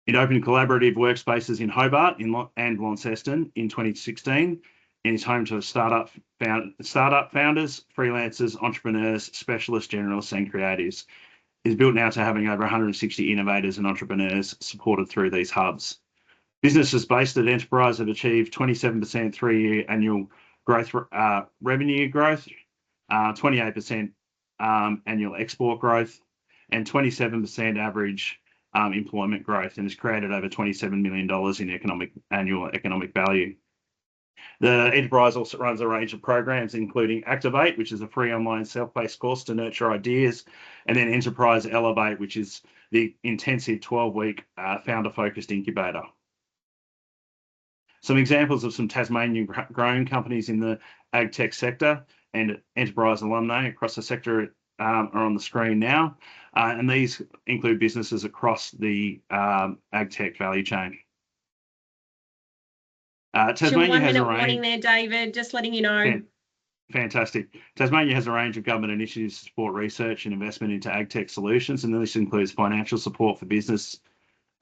It opened collaborative workspaces in Hobart and Launceston in 2016, and is home to startup founders, freelancers, entrepreneurs, specialist generalists, and creatives. It is built now to having over 160 innovators and entrepreneurs supported through these hubs. Businesses based at Enterprise have achieved 27% 3-year annual growth, revenue growth, 28% annual export growth, and 27% average employment growth, and has created over $27 million in annual economic value. The Enterprise also runs a range of programs, including Activate, which is a free online self-paced course to nurture ideas, and then Enterprise Elevate, which is the intensive 12-week founder-focused incubator. Some examples of some Tasmanian growing companies in the ag tech sector and Enterprise alumni across the sector are on the screen now, and these include businesses across the ag tech value chain. Tasmania has a range. Warning there, David, just letting you know. Fantastic. Tasmania has a range of government initiatives to support research and investment into ag tech solutions, and this includes financial support for business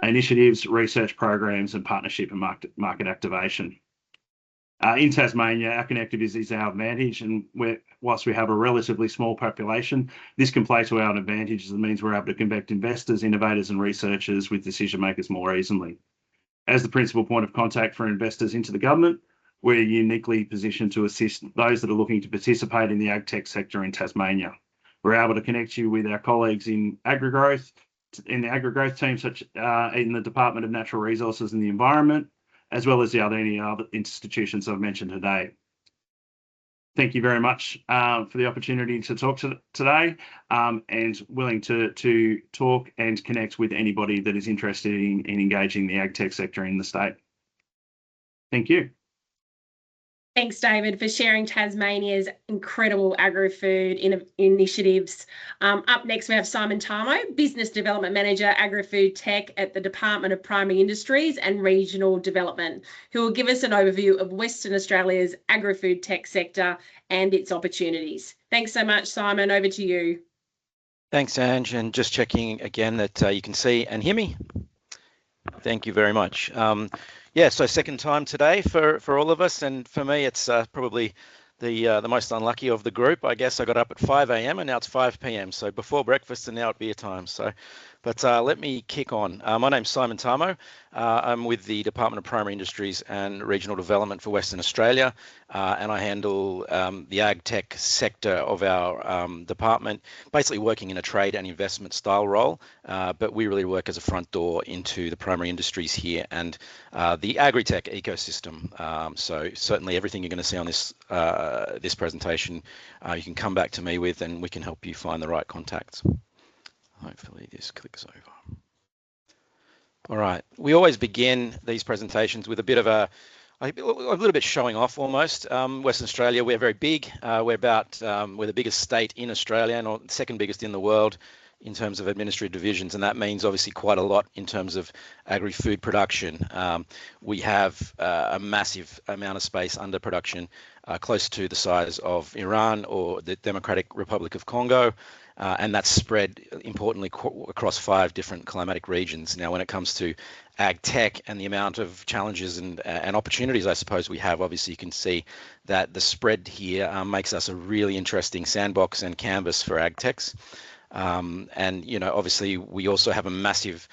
initiatives, research programs, and partnership and market activation. In Tasmania, our connectivity is our advantage, and whilst we have a relatively small population, this can play to our advantage as it means we're able to connect investors, innovators, and researchers with decision makers more easily. As the principal point of contact for investors into the government, we're uniquely positioned to assist those that are looking to participate in the ag tech sector in Tasmania. We're able to connect you with our colleagues in AgriGrowth, in the AgriGrowth team, such in the Department of Natural Resources and the Environment, as well as any other institutions I've mentioned today. Thank you very much for the opportunity to talk today, and willing to talk and connect with anybody that is interested in engaging the ag tech sector in the state. Thank you. Thanks, David, for sharing Tasmania's incredible agri-food initiatives. Up next, we have Simon Tamo, Business Development Manager, Agri-Food Tech at the Department of Primary Industries and Regional Development, who will give us an overview of Western Australia's agri-food tech sector and its opportunities. Thanks so much, Simon. Over to you. Thanks, Ange, and just checking again that you can see and hear me. Thank you very much. Yeah, so second time today for all of us, and for me it's probably the most unlucky of the group. I guess I got up at 5 a.m. and now it's 5 p.m. So before breakfast and now at beer time. But let me kick on. My name's Simon Tamo. I'm with the Department of Primary Industries and Regional Development for Western Australia, and I handle the ag tech sector of our department, basically working in a trade and investment style role, but we really work as a front door into the primary industries here and the agri-tech ecosystem. So certainly everything you're going to see on this this presentation, you can come back to me with, and we can help you find the right contacts. Hopefully this clicks over. All right, we always begin these presentations with a bit of a little bit showing off almost. Western Australia, we're very big. We're the biggest state in Australia and second biggest in the world in terms of administrative divisions, and that means obviously quite a lot in terms of agri-food production. We have a massive amount of space under production, close to the size of Iran or the Democratic Republic of Congo. And that's spread importantly across 5 different climatic regions. Now, when it comes to ag tech and the amount of challenges and opportunities, I suppose we have, obviously you can see that the spread here makes us a really interesting sandbox and canvas for ag techs. And, you know, obviously we also have a massive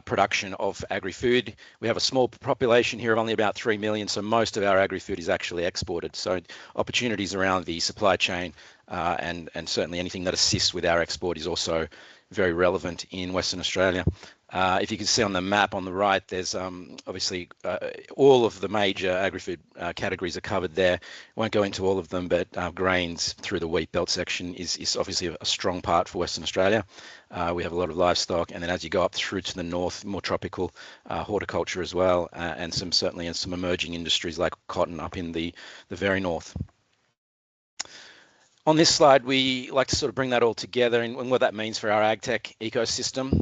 production of agri-food. We have a small population here of only about 3 million, so most of our agri-food is actually exported. So opportunities around the supply chain and certainly anything that assists with our export is also very relevant in Western Australia. If you can see on the map on the right, there's obviously all of the major agri-food categories are covered there. Won't go into all of them, but grains through the wheat belt section is obviously a strong part for Western Australia. We have a lot of livestock, and then as you go up through to the north, more tropical horticulture as well, and certainly some emerging industries like cotton up in the very north. On this slide, we like to sort of bring that all together and what that means for our ag tech ecosystem.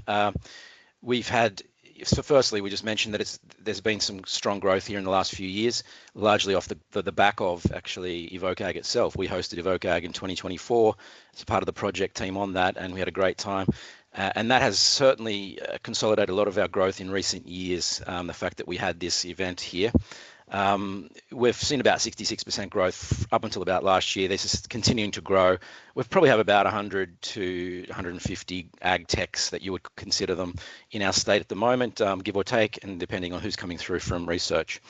We've had, so firstly, we just mentioned that there's been some strong growth here in the last few years, largely off the back of actually evokeᴬᴳ itself. We hosted evokeᴬᴳ in 2024 as part of the project team on that, and we had a great time. And that has certainly consolidated a lot of our growth in recent years, the fact that we had this event here. We've seen about 66% growth up until about last year. This is continuing to grow. We probably have about 100 to 150 ag techs that you would consider them in our state at the moment, give or take, and depending on who's coming through from research.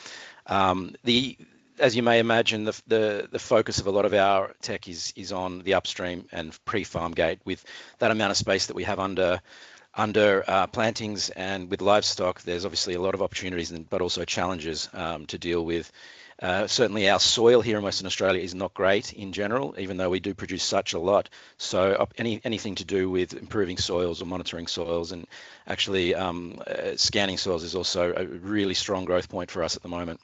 As you may imagine, the focus of a lot of our tech is on the upstream and pre-farm gate. With that amount of space that we have under plantings and with livestock, there's obviously a lot of opportunities but also challenges to deal with. Certainly our soil here in Western Australia is not great in general, even though we do produce such a lot. So anything to do with improving soils or monitoring soils and actually scanning soils is also a really strong growth point for us at the moment.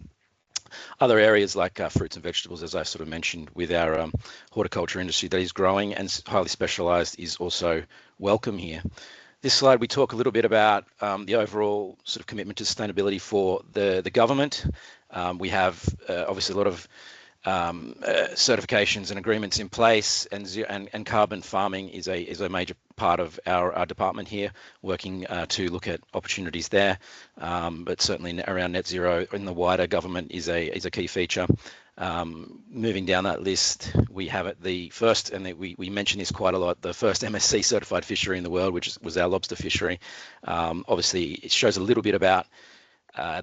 Other areas like fruits and vegetables, as I sort of mentioned, with our horticulture industry that is growing and highly specialised, is also welcome here. This slide, we talk a little bit about the overall sort of commitment to sustainability for the government. We have obviously a lot of certifications and agreements in place, and carbon farming is a major part of our department here, working to look at opportunities there. But certainly around net zero in the wider government is a key feature. Moving down that list, we have the first, and we mention this quite a lot, the first MSC certified fishery in the world, which was our lobster fishery. Obviously, it shows a little bit about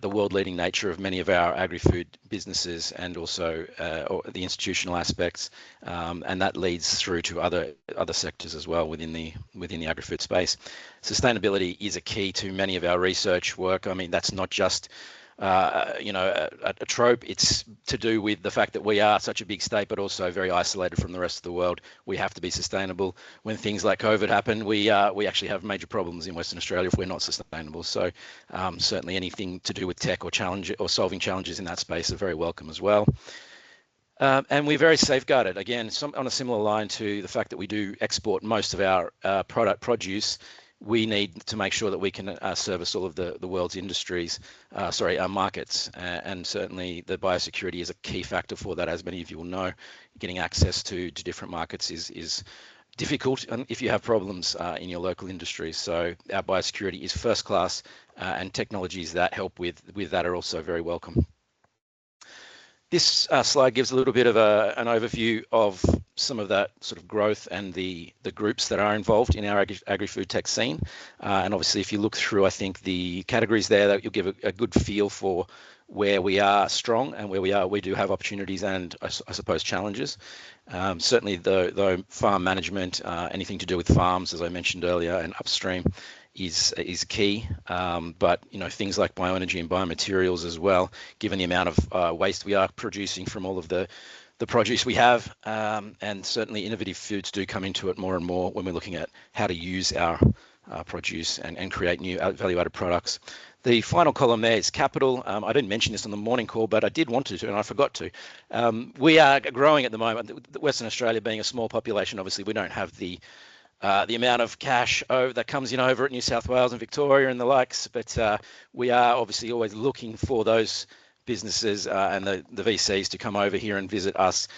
the world-leading nature of many of our agri-food businesses and also the institutional aspects, and that leads through to other sectors as well within the agri-food space. Sustainability is a key to many of our research work. I mean, that's not just a trope. It's to do with the fact that we are such a big state, but also very isolated from the rest of the world. We have to be sustainable. When things like COVID happen, we actually have major problems in Western Australia if we're not sustainable. So certainly anything to do with tech or solving challenges in that space are very welcome as well. And we're very safeguarded. Again, on a similar line to the fact that we do export most of our produce. We need to make sure that we can service all of the world's industries, our markets, and certainly the biosecurity is a key factor for that. As many of you will know, getting access to different markets is difficult if you have problems in your local industries. So our biosecurity is first class, and technologies that help with that are also very welcome. This slide gives a little bit of an overview of some of that sort of growth and the groups that are involved in our agri-food tech scene. And obviously, if you look through, I think the categories there, that you'll give a good feel for where we are strong and where we do have opportunities and I suppose challenges. Certainly the farm management, anything to do with farms, as I mentioned earlier, and upstream is key, but things like bioenergy and biomaterials as well, given the amount of waste we are producing from all of the produce we have, and certainly innovative foods do come into it more and more when we're looking at how to use our produce and create new value-added products. The final column there is capital. I didn't mention this on the morning call, but I did want to, and I forgot to. We are growing at the moment. Western Australia being a small population, obviously we don't have the amount of cash that comes in over at New South Wales and Victoria and the likes, but we are obviously always looking for those businesses and the VCs to come over here and visit us.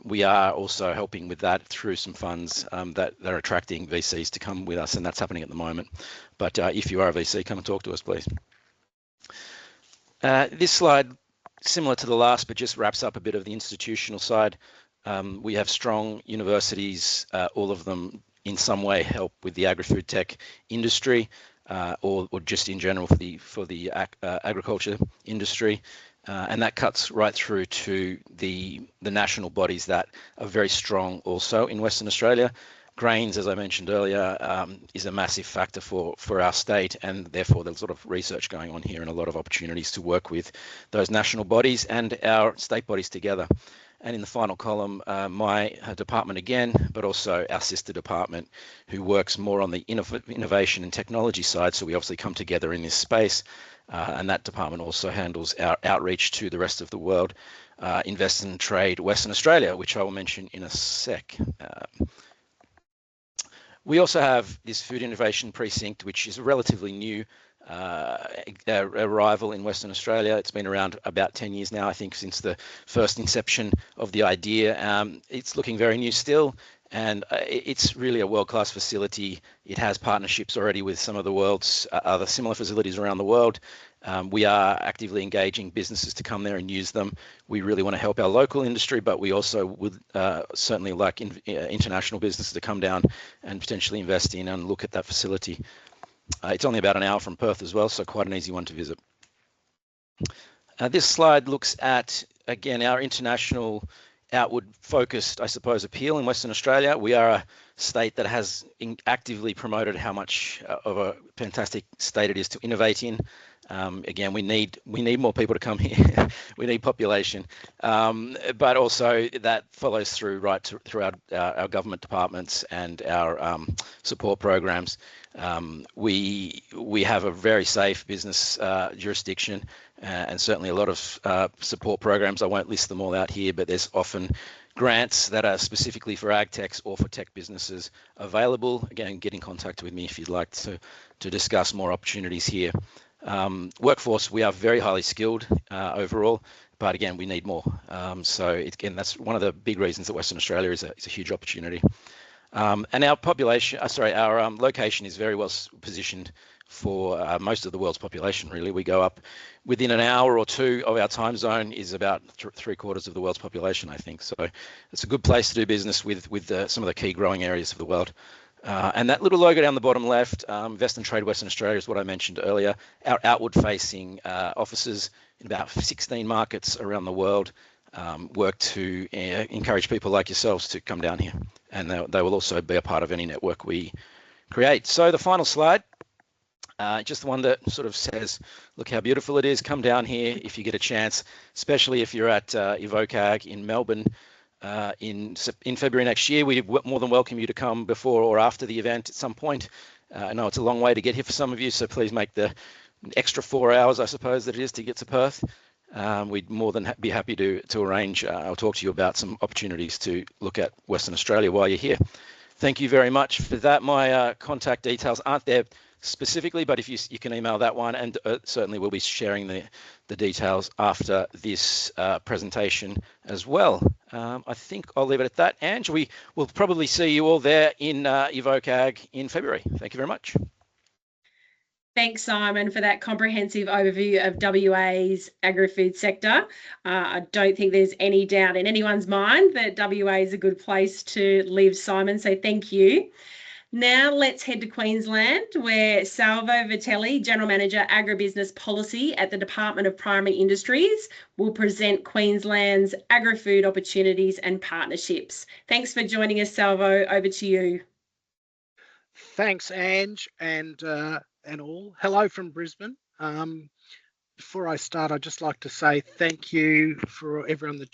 We are also helping with that through some funds that are attracting VCs to come with us, and that's happening at the moment. But if you are a VC, come and talk to us, please. This slide, similar to the last, but just wraps up a bit of the institutional side. We have strong universities, all of them in some way help with the agri-food tech industry, or just in general for the agriculture industry, and that cuts right through to the national bodies that are very strong also in Western Australia. grains, as I mentioned earlier, is a massive factor for our state, and therefore there's a lot of research going on here and a lot of opportunities to work with those national bodies and our state bodies together. And in the final column, my department again, but also our sister department, who works more on the innovation and technology side. So we obviously come together in this space, and that department also handles our outreach to the rest of the world, Invest and Trade Western Australia, which I will mention in a sec. We also have this Food Innovation Precinct, which is a relatively new arrival in Western Australia. It's been around about 10 years now, I think, since the first inception of the idea. It's looking very new still, and it's really a world-class facility. It has partnerships already with some of the world's other similar facilities around the world. We are actively engaging businesses to come there and use them. We really want to help our local industry, but we also would certainly like international businesses to come down and potentially invest in and look at that facility. It's only about an hour from Perth as well, so quite an easy one to visit. This slide looks at, again, our international outward focused, I suppose, appeal in Western Australia. We are a state that has actively promoted how much of a fantastic state it is to innovate in. Again, we need more people to come here. We need population, but also that follows through throughout our government departments and our support programs. We have a very safe business jurisdiction, and certainly a lot of support programs. I won't list them all out here, but there's often grants that are specifically for ag techs or for tech businesses available. Again, get in contact with me if you'd like to discuss more opportunities here. Workforce, we are very highly skilled overall, but again, we need more. So again, that's one of the big reasons that Western Australia is a huge opportunity. And our population, our location is very well positioned for most of the world's population, really. We go up within an hour or two of our time zone is about 3/4 of the world's population, I think. So it's a good place to do business with some of the key growing areas of the world. And that little logo down the bottom left, Invest and Trade Western Australia, is what I mentioned earlier. Our outward-facing offices in about 16 markets around the world work to encourage people like yourselves to come down here. And they will also be a part of any network we create. So the final slide, just the one that sort of says, look how beautiful it is. Come down here if you get a chance, especially if you're at evokeᴬᴳ in Melbourne. In February next year. We more than welcome you to come before or after the event at some point. I know it's a long way to get here for some of you, so please make the extra 4 hours, I suppose, that it is to get to Perth. We'd more than be happy to arrange. I'll talk to you about some opportunities to look at Western Australia while you're here. Thank you very much for that. My contact details aren't there specifically, but if you can email that one, and certainly we'll be sharing the details after this presentation as well. I think I'll leave it at that. Ange, we will probably see you all there in evokeᴬᴳ in February. Thank you very much. Thanks, Simon, for that comprehensive overview of WA's agri-food sector. I don't think there's any doubt in anyone's mind that WA is a good place to live, Simon, so thank you. Now let's head to Queensland, where Salvo Vitelli, General Manager Agribusiness Policy at the Department of Primary Industries, will present Queensland's agri-food opportunities and partnerships. Thanks for joining us, Salvo. Over to you. Thanks, Ange, and all. Hello from Brisbane. Before I start, I'd just like to say thank you for everyone that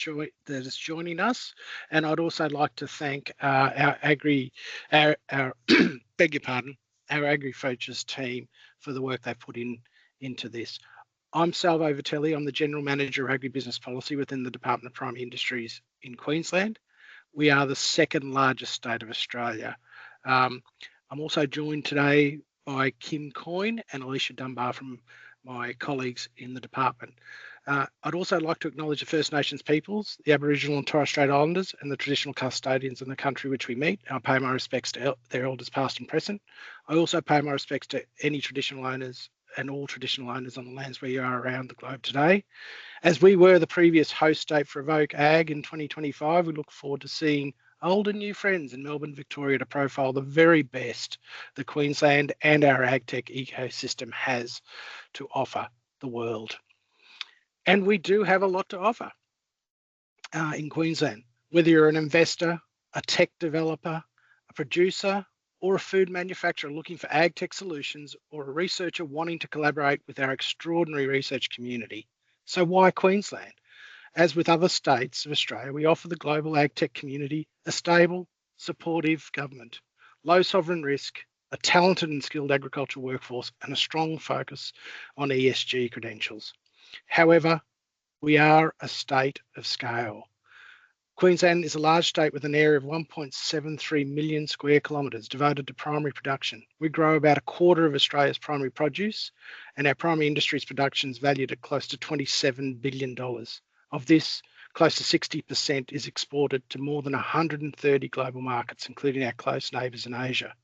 is joining us, and I'd also like to thank our AgriFutures team for the work they put into this. I'm Salvo Vitelli. I'm the General Manager of Agribusiness Policy within the Department of Primary Industries in Queensland. We are the second largest state of Australia. I'm also joined today by Kim Coyne and Alicia Dunbar from my colleagues in the department. I'd also like to acknowledge the First Nations peoples, the Aboriginal and Torres Strait Islanders, and the traditional custodians in the country which we meet. I pay my respects to their elders past and present. I also pay my respects to any traditional owners and all traditional owners on the lands where you are around the globe today. As we were the previous host state for evokeᴬᴳ in 2025, we look forward to seeing old and new friends in Melbourne, Victoria, to profile the very best that Queensland and our agtech ecosystem has to offer the world. And we do have a lot to offer in Queensland. Whether you're an investor, a tech developer, a producer or a food manufacturer looking for ag tech solutions, or a researcher wanting to collaborate with our extraordinary research community. So why Queensland? As with other states of Australia, we offer the global ag tech community a stable, supportive government, low sovereign risk, a talented and skilled agricultural workforce, and a strong focus on ESG credentials. However, we are a state of scale. Queensland is a large state with an area of 1.73 million square kilometres devoted to primary production. We grow about a quarter of Australia's primary produce, and our primary industries production is valued at close to $27 billion. Of this, close to 60% is exported to more than 130 global markets, including our close neighbours in Asia.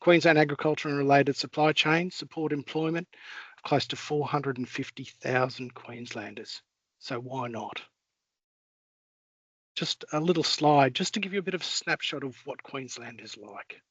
Queensland agriculture and related supply chains support employment of close to 450,000 Queenslanders. So why not? Just a little slide just to give you a bit of a snapshot of what Queensland is like.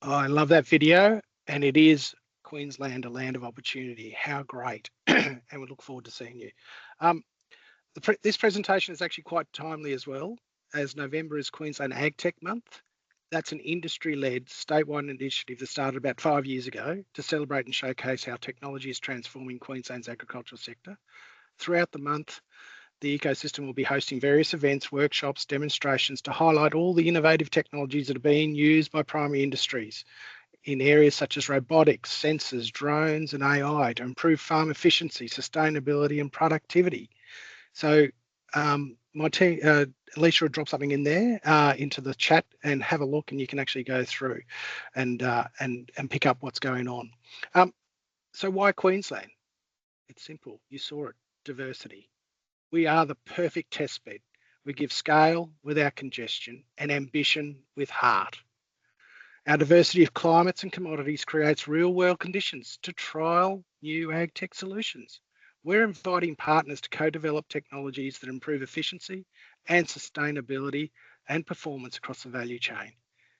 Oh, I love that video, and it is Queensland, a land of opportunity. How great. And we look forward to seeing you. This presentation is actually quite timely as well, as November is Queensland Ag Tech Month. That's an industry-led statewide initiative that started about 5 years ago to celebrate and showcase how technology is transforming Queensland's agricultural sector. Throughout the month, the ecosystem will be hosting various events, workshops, demonstrations to highlight all the innovative technologies that are being used by primary industries in areas such as robotics, sensors, drones, and AI to improve farm efficiency, sustainability, and productivity. So my team, Alicia will drop something in there into the chat and have a look, and you can actually go through and pick up what's going on. So why Queensland? It's simple. You saw it, diversity. We are the perfect test bed. We give scale without congestion and ambition with heart. Our diversity of climates and commodities creates real-world conditions to trial new ag tech solutions. We're inviting partners to co-develop technologies that improve efficiency and sustainability and performance across the value chain.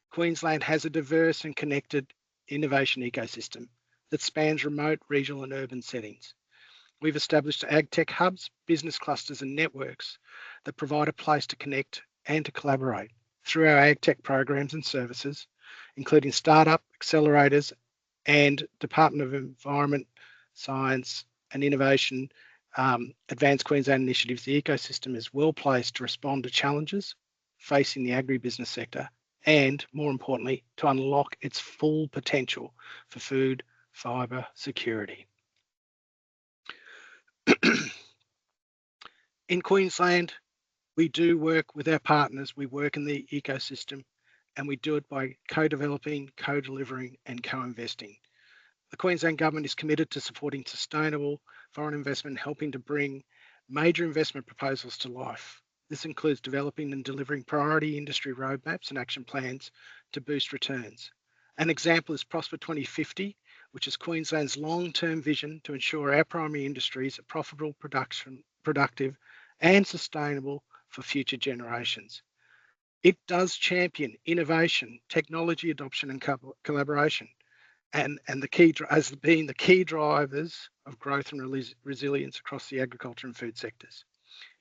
Queensland has a diverse and connected innovation ecosystem that spans remote, regional, and urban settings. We've established ag tech hubs, business clusters, and networks that provide a place to connect and to collaborate through our ag tech programs and services, including startup accelerators and Department of Environment, Science and Innovation Advanced Queensland initiatives. The ecosystem is well placed to respond to challenges facing the agribusiness sector and, more importantly, to unlock its full potential for food, fibre security. In Queensland, we do work with our partners, we work in the ecosystem, and we do it by co-developing, co-delivering, and co-investing. The Queensland Government is committed to supporting sustainable foreign investment, helping to bring major investment proposals to life. This includes developing and delivering priority industry roadmaps and action plans to boost returns. An example is Prosper 2050, which is Queensland's long-term vision to ensure our primary industries are profitable, productive and sustainable for future generations. It does champion innovation, technology adoption and collaboration, and the key as being the key drivers of growth and resilience across the agriculture and food sectors.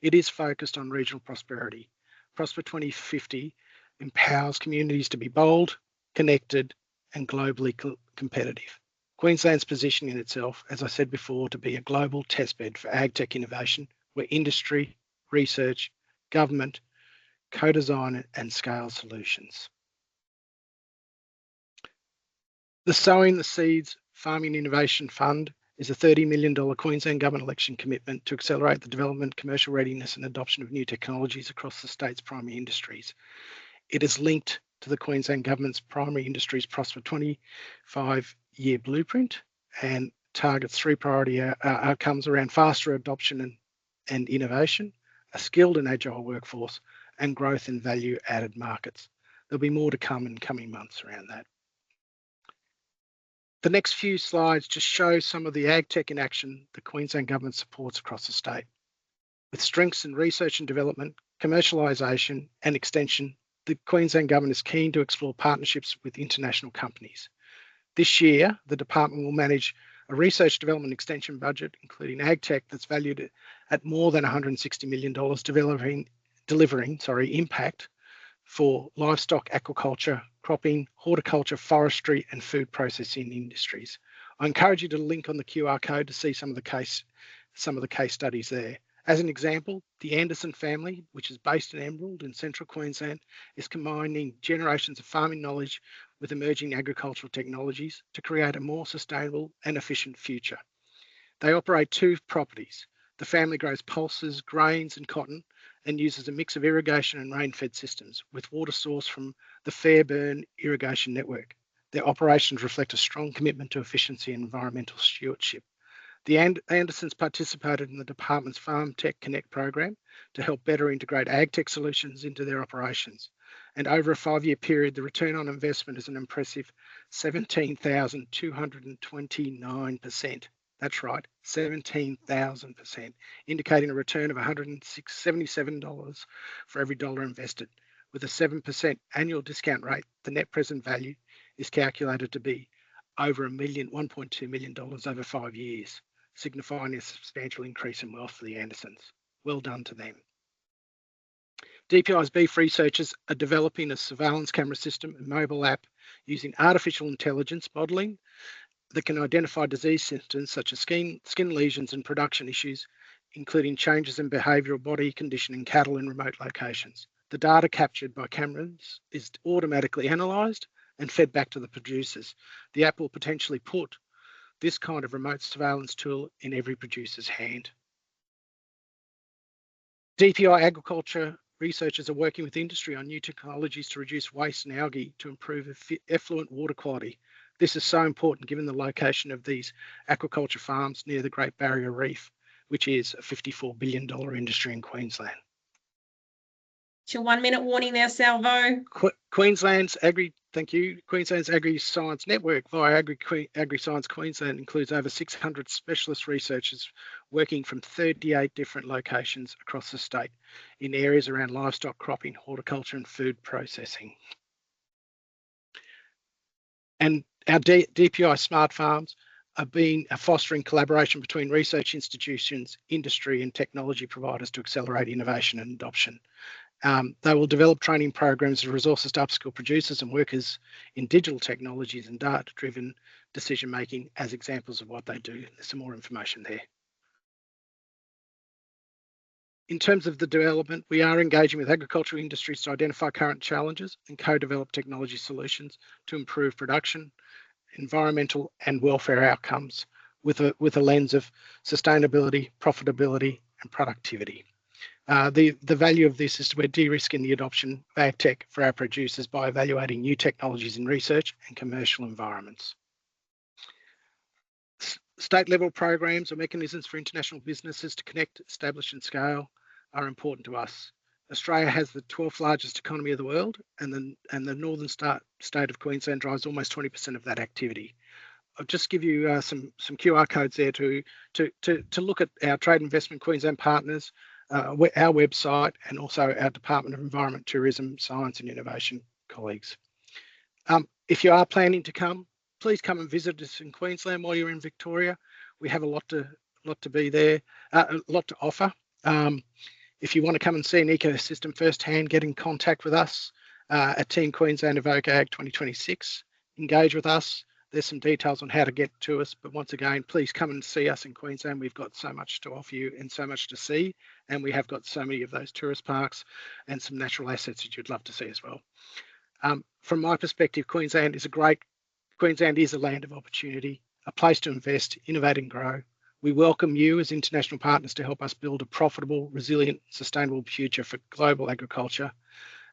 It is focused on regional prosperity. Prosper 2050 empowers communities to be bold, connected, and globally competitive. Queensland's positioning itself, as I said before, to be a global testbed for agtech innovation, where industry, research, government, co-design and scale solutions. The Sowing the Seeds Farming Innovation Fund is a $30 million Queensland Government election commitment to accelerate the development, commercial readiness and adoption of new technologies across the state's primary industries. It is linked to the Queensland Government's Primary Industries Prosper 25-year blueprint and targets 3 priority outcomes around faster adoption and innovation, a skilled and agile workforce, and growth in value-added markets. There'll be more to come in coming months around that. The next few slides just show some of the agtech in action the Queensland Government supports across the state. With strengths in research and development, commercialisation and extension, the Queensland Government is keen to explore partnerships with international companies. This year, the department will manage a research development extension budget, including agtech, that's valued at more than $160 million, delivering impact for livestock, aquaculture, cropping, horticulture, forestry, and food processing industries. I encourage you to link on the QR code to see some of the case studies there. As an example, the Anderson family, which is based in Emerald in central Queensland, is combining generations of farming knowledge with emerging agricultural technologies to create a more sustainable and efficient future. They operate 2 properties. The family grows pulses, grains, and cotton, and uses a mix of irrigation and rain-fed systems with water sourced from the Fairburn irrigation network. Their operations reflect a strong commitment to efficiency and environmental stewardship. The Andersons participated in the department's Farm Tech Connect program to help better integrate agtech solutions into their operations. And over a 5-year period, the return on investment is an impressive 17,229%. That's right, 17,000%, indicating a return of $177 for every dollar invested. With a 7% annual discount rate, the net present value is calculated to be over $1.2 million over 5 years, signifying a substantial increase in wealth for the Andersons. Well done to them. DPI's beef researchers are developing a surveillance camera system and mobile app using artificial intelligence modelling that can identify disease symptoms such as skin lesions and production issues, including changes in behavioural body condition in cattle in remote locations. The data captured by cameras is automatically analysed and fed back to the producers. The app will potentially put this kind of remote surveillance tool in every producer's hand. DPI agriculture researchers are working with industry on new technologies to reduce waste and algae to improve effluent water quality. This is so important given the location of these aquaculture farms near the Great Barrier Reef, which is a $54 billion industry in Queensland. It's your 1-minute warning there, Salvo. Queensland's Agri-Science Network via Agri-Science Queensland includes over 600 specialist researchers working from 38 different locations across the state in areas around livestock, cropping, horticulture and food processing. And our DPI Smart Farms are fostering collaboration between research institutions, industry and technology providers to accelerate innovation and adoption. They will develop training programs and resources to upskill producers and workers in digital technologies and data-driven decision-making as examples of what they do. There's some more information there. In terms of the development, we are engaging with agricultural industries to identify current challenges and co-develop technology solutions to improve production, environmental and welfare outcomes with a lens of sustainability, profitability and productivity. The value of this is we're de-risking the adoption of agtech for our producers by evaluating new technologies in research and commercial environments. State-level programs or mechanisms for international businesses to connect, establish and scale are important to us. Australia has the 12th largest economy of the world, and the northern state of Queensland drives almost 20% of that activity. I'll just give you some QR codes there to look at our Trade Investment Queensland partners, our website, and also our Department of Environment, Tourism, Science and Innovation colleagues. If you are planning to come, please come and visit us in Queensland while you're in Victoria. We have a lot to be there, a lot to offer. If you want to come and see an ecosystem firsthand, get in contact with us at Team Queensland evoke:ag 2026. Engage with us. There's some details on how to get to us, but once again, please come and see us in Queensland. We've got so much to offer you and so much to see, and we have got so many of those tourist parks and some natural assets that you'd love to see as well. From my perspective, Queensland is a land of opportunity, a place to invest, innovate and grow. We welcome you as international partners to help us build a profitable, resilient, sustainable future for global agriculture.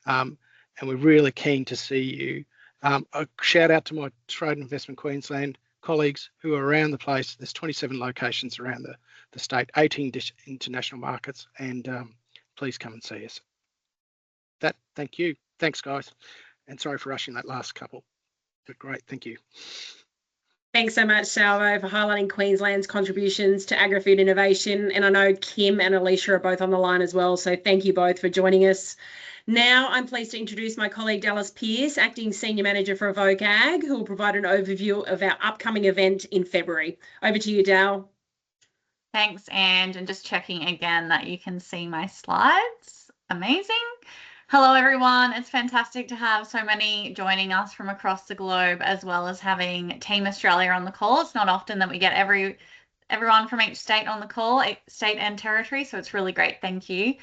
And we're really keen to see you. A shout out to my Trade Investment Queensland colleagues who are around the place. There's 27 locations around the state, 18 international markets, and please come and see us. Thank you. Thanks, guys. And sorry for rushing that last couple, but great. Thank you. Thanks so much, Salvo, for highlighting Queensland's contributions to agri-food innovation. And I know Kim and Alicia are both on the line as well, so thank you both for joining us. Now I'm pleased to introduce my colleague Dallas Pearce, Acting Senior Manager for evoke:ag, who will provide an overview of our upcoming event in February. Over to you, Dal. Thanks, Ange, and just checking again that you can see my slides. Amazing. Hello, everyone. It's fantastic to have so many joining us from across the globe, as well as having Team Australia on the call. It's not often that we get everyone from each state on the call, state and territory, so it's really great. Thank you.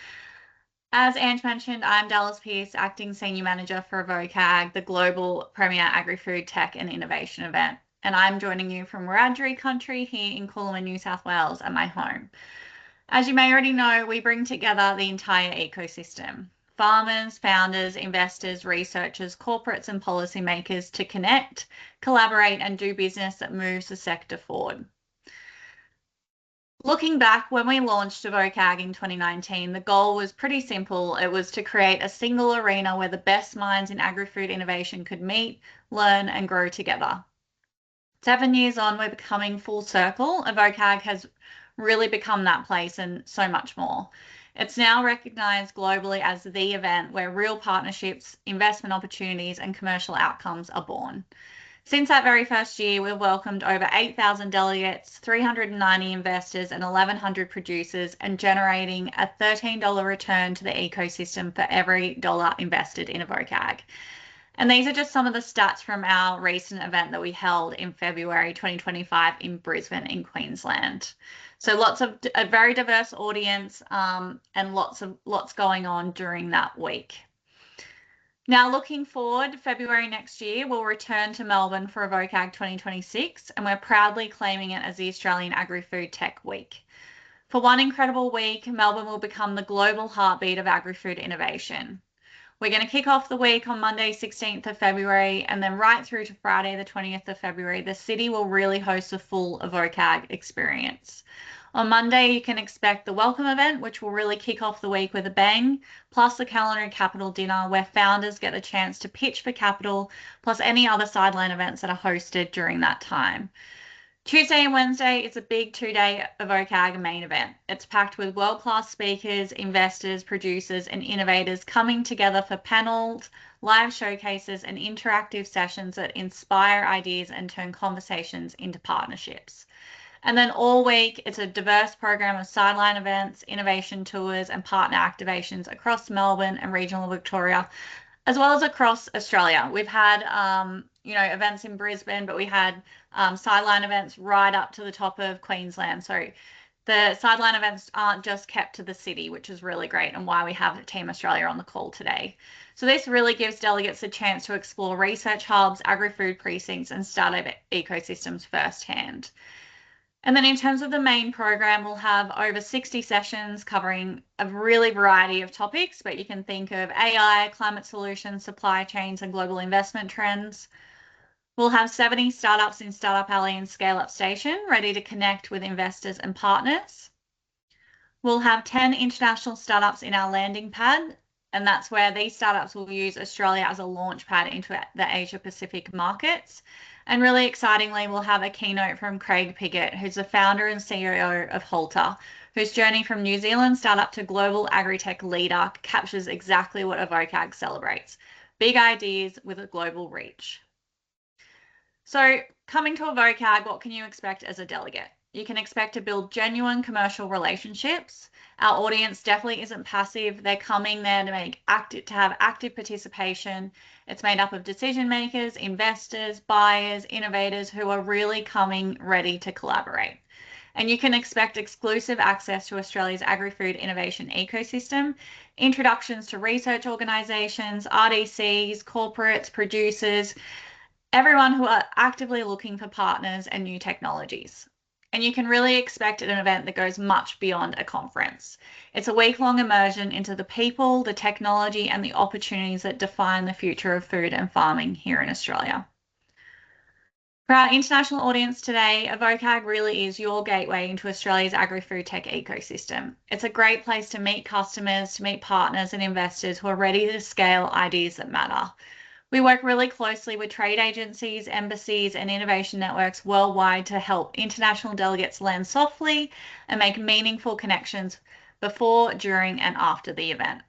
As Ange mentioned, I'm Dallas Pearce, Acting Senior Manager for evoke:ag, the global premier agri-food tech and innovation event. And I'm joining you from Wiradjuri country here in growᴬᴳ, New South Wales, at my home. As you may already know, we bring together the entire ecosystem. Farmers, founders, investors, researchers, corporates and policymakers to connect, collaborate and do business that moves the sector forward. Looking back, when we launched evoke:ag in 2019, the goal was pretty simple. It was to create a single arena where the best minds in agri-food innovation could meet, learn and grow together. 7 years on, we're becoming full circle. evoke:ag has really become that place and so much more. It's now recognised globally as the event where real partnerships, investment opportunities and commercial outcomes are born. Since that very first year, we've welcomed over 8,000 delegates, 390 investors and 1,100 producers, and generating a $13 return to the ecosystem for every dollar invested in evoke:ag. And these are just some of the stats from our recent event that we held in February 2025 in Brisbane in Queensland. So a very diverse audience and lots going on during that week. Now, looking forward, February next year, we'll return to Melbourne for evoke:ag 2026, and we're proudly claiming it as the Australian Agri-Food Tech Week. For one incredible week, Melbourne will become the global heartbeat of agri-food innovation. We're going to kick off the week on Monday, 16th of February, and then right through to Friday, the 20th of February, the city will really host a full evoke:ag experience. On Monday, you can expect the welcome event, which will really kick off the week with a bang, plus the Culinary Capital dinner, where founders get the chance to pitch for capital, plus any other sideline events that are hosted during that time. Tuesday and Wednesday, it's a big 2-day evoke:ag main event. It's packed with world-class speakers, investors, producers, and innovators coming together for panels, live showcases, and interactive sessions that inspire ideas and turn conversations into partnerships. And then all week, it's a diverse program of sideline events, innovation tours, and partner activations across Melbourne and regional Victoria, as well as across Australia. We've had, events in Brisbane, but we had sideline events right up to the top of Queensland. So the sideline events aren't just kept to the city, which is really great and why we have Team Australia on the call today. So this really gives delegates a chance to explore research hubs, agri-food precincts, and startup ecosystems firsthand. And then in terms of the main program, we'll have over 60 sessions covering a really variety of topics, but you can think of AI, climate solutions, supply chains, and global investment trends. We'll have 70 startups in Startup Alley and Scale Up Station ready to connect with investors and partners. We'll have 10 international startups in our landing pad And that's where these startups will use Australia as a launch pad into the Asia Pacific markets. And really excitingly, we'll have a keynote from Craig Piggott, who's the founder and CEO of Halter, whose journey from New Zealand startup to global agri-tech leader captures exactly what evokeᴬ celebrates: big ideas with a global reach. So coming to evokeᴬ, what can you expect as a delegate? You can expect to build genuine commercial relationships. Our audience definitely isn't passive. They're coming there to have active participation. It's made up of decision makers, investors, buyers, innovators who are really coming ready to collaborate. And you can expect exclusive access to Australia's agri-food innovation ecosystem, introductions to research organisations, RDCs, corporates, producers, everyone who are actively looking for partners and new technologies. And you can really expect an event that goes much beyond a conference. It's a week-long immersion into the people, the technology, and the opportunities that define the future of food and farming here in Australia. For our international audience today, evokeᴬ really is your gateway into Australia's agri-food tech ecosystem. It's a great place to meet customers, to meet partners and investors who are ready to scale ideas that matter. We work really closely with trade agencies, embassies, and innovation networks worldwide to help international delegates land softly and make meaningful connections before, during, and after the event.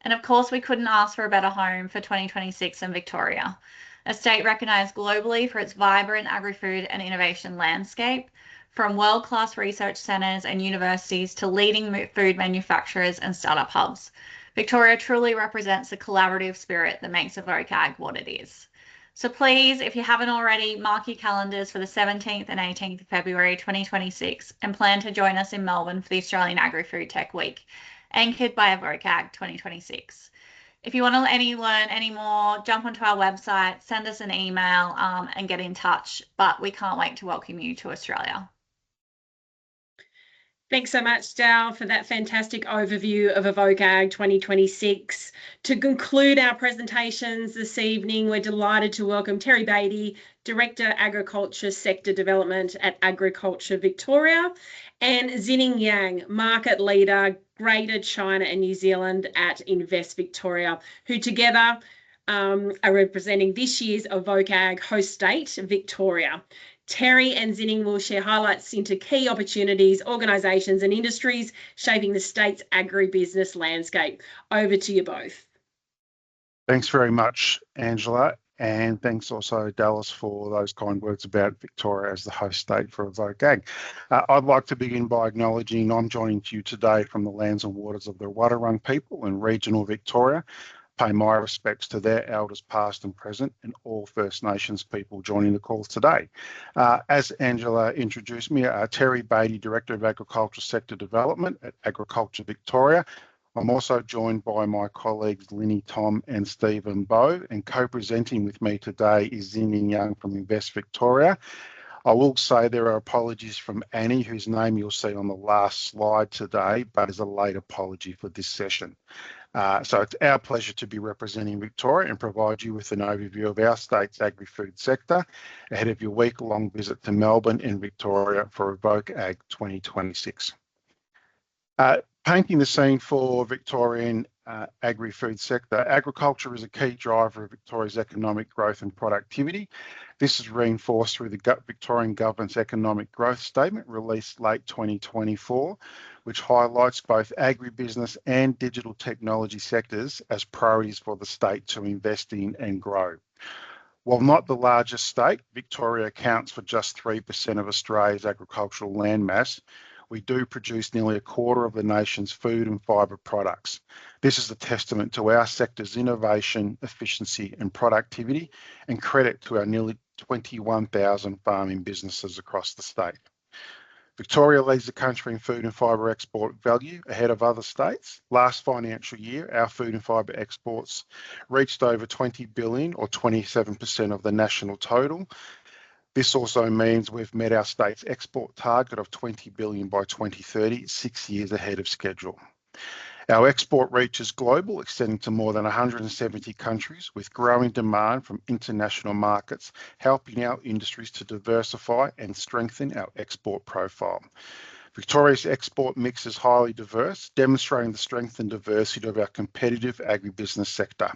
And of course, we couldn't ask for a better home for 2026 than Victoria, a state recognised globally for its vibrant agri-food and innovation landscape, from world-class research centres and universities to leading food manufacturers and startup hubs. Victoria truly represents the collaborative spirit that makes evokeᴬ what it is. So please, if you haven't already, mark your calendars for the 17th and 18th of February 2026 and plan to join us in Melbourne for the Australian Agri-Food Tech Week, anchored by evokeᴬ 2026. If you want to learn any more, jump onto our website, send us an email and get in touch. But we can't wait to welcome you to Australia. Thanks so much, Dal, for that fantastic overview of evokeᴬ 2026. To conclude our presentations this evening, we're delighted to welcome Terry Beattie, Director, Agriculture Sector Development at Agriculture Victoria, and Xining Yang, Market Leader, Greater China and New Zealand at Invest Victoria, who together are representing this year's evokeᴬ host state, Victoria. Terry and Xining will share highlights into key opportunities, organisations and industries shaping the state's agribusiness landscape. Over to you both. Thanks very much, Angela, and thanks also, Dallas, for those kind words about Victoria as the host state for evokeᴬ. I'd like to begin by acknowledging I'm joining you today from the lands and waters of the growᴬᴳ people in regional Victoria. Pay my respects to their elders past and present and all First Nations people joining the call today. As Angela introduced me, Terry Beattie, Director of Agriculture Sector Development at Agriculture Victoria. I'm also joined by my colleagues Linny Tom and Stephen Bowe, and co-presenting with me today is Xining Yang from Invest Victoria. I will say there are apologies from Annie, whose name you'll see on the last slide today, but is a late apology for this session. So it's our pleasure to be representing Victoria and provide you with an overview of our state's agri-food sector ahead of your week-long visit to Melbourne and Victoria for evokeᴬ 2026. Painting the scene for Victorian agri-food sector, agriculture is a key driver of Victoria's economic growth and productivity. This is reinforced through the Victorian Government's Economic Growth Statement released late 2024, which highlights both agribusiness and digital technology sectors as priorities for the state to invest in and grow. While not the largest state, Victoria accounts for just 3% of Australia's agricultural landmass. We do produce nearly a quarter of the nation's food and fibre products. This is a testament to our sector's innovation, efficiency and productivity, and credit to our nearly 21,000 farming businesses across the state. Victoria leads the country in food and fibre export value ahead of other states. Last financial year, our food and fibre exports reached over 20 billion or 27% of the national total. This also means we've met our state's export target of 20 billion by 2030, 6 years ahead of schedule. Our export reach is global, extending to more than 170 countries, with growing demand from international markets, helping our industries to diversify and strengthen our export profile. Victoria's export mix is highly diverse, demonstrating the strength and diversity of our competitive agribusiness sector.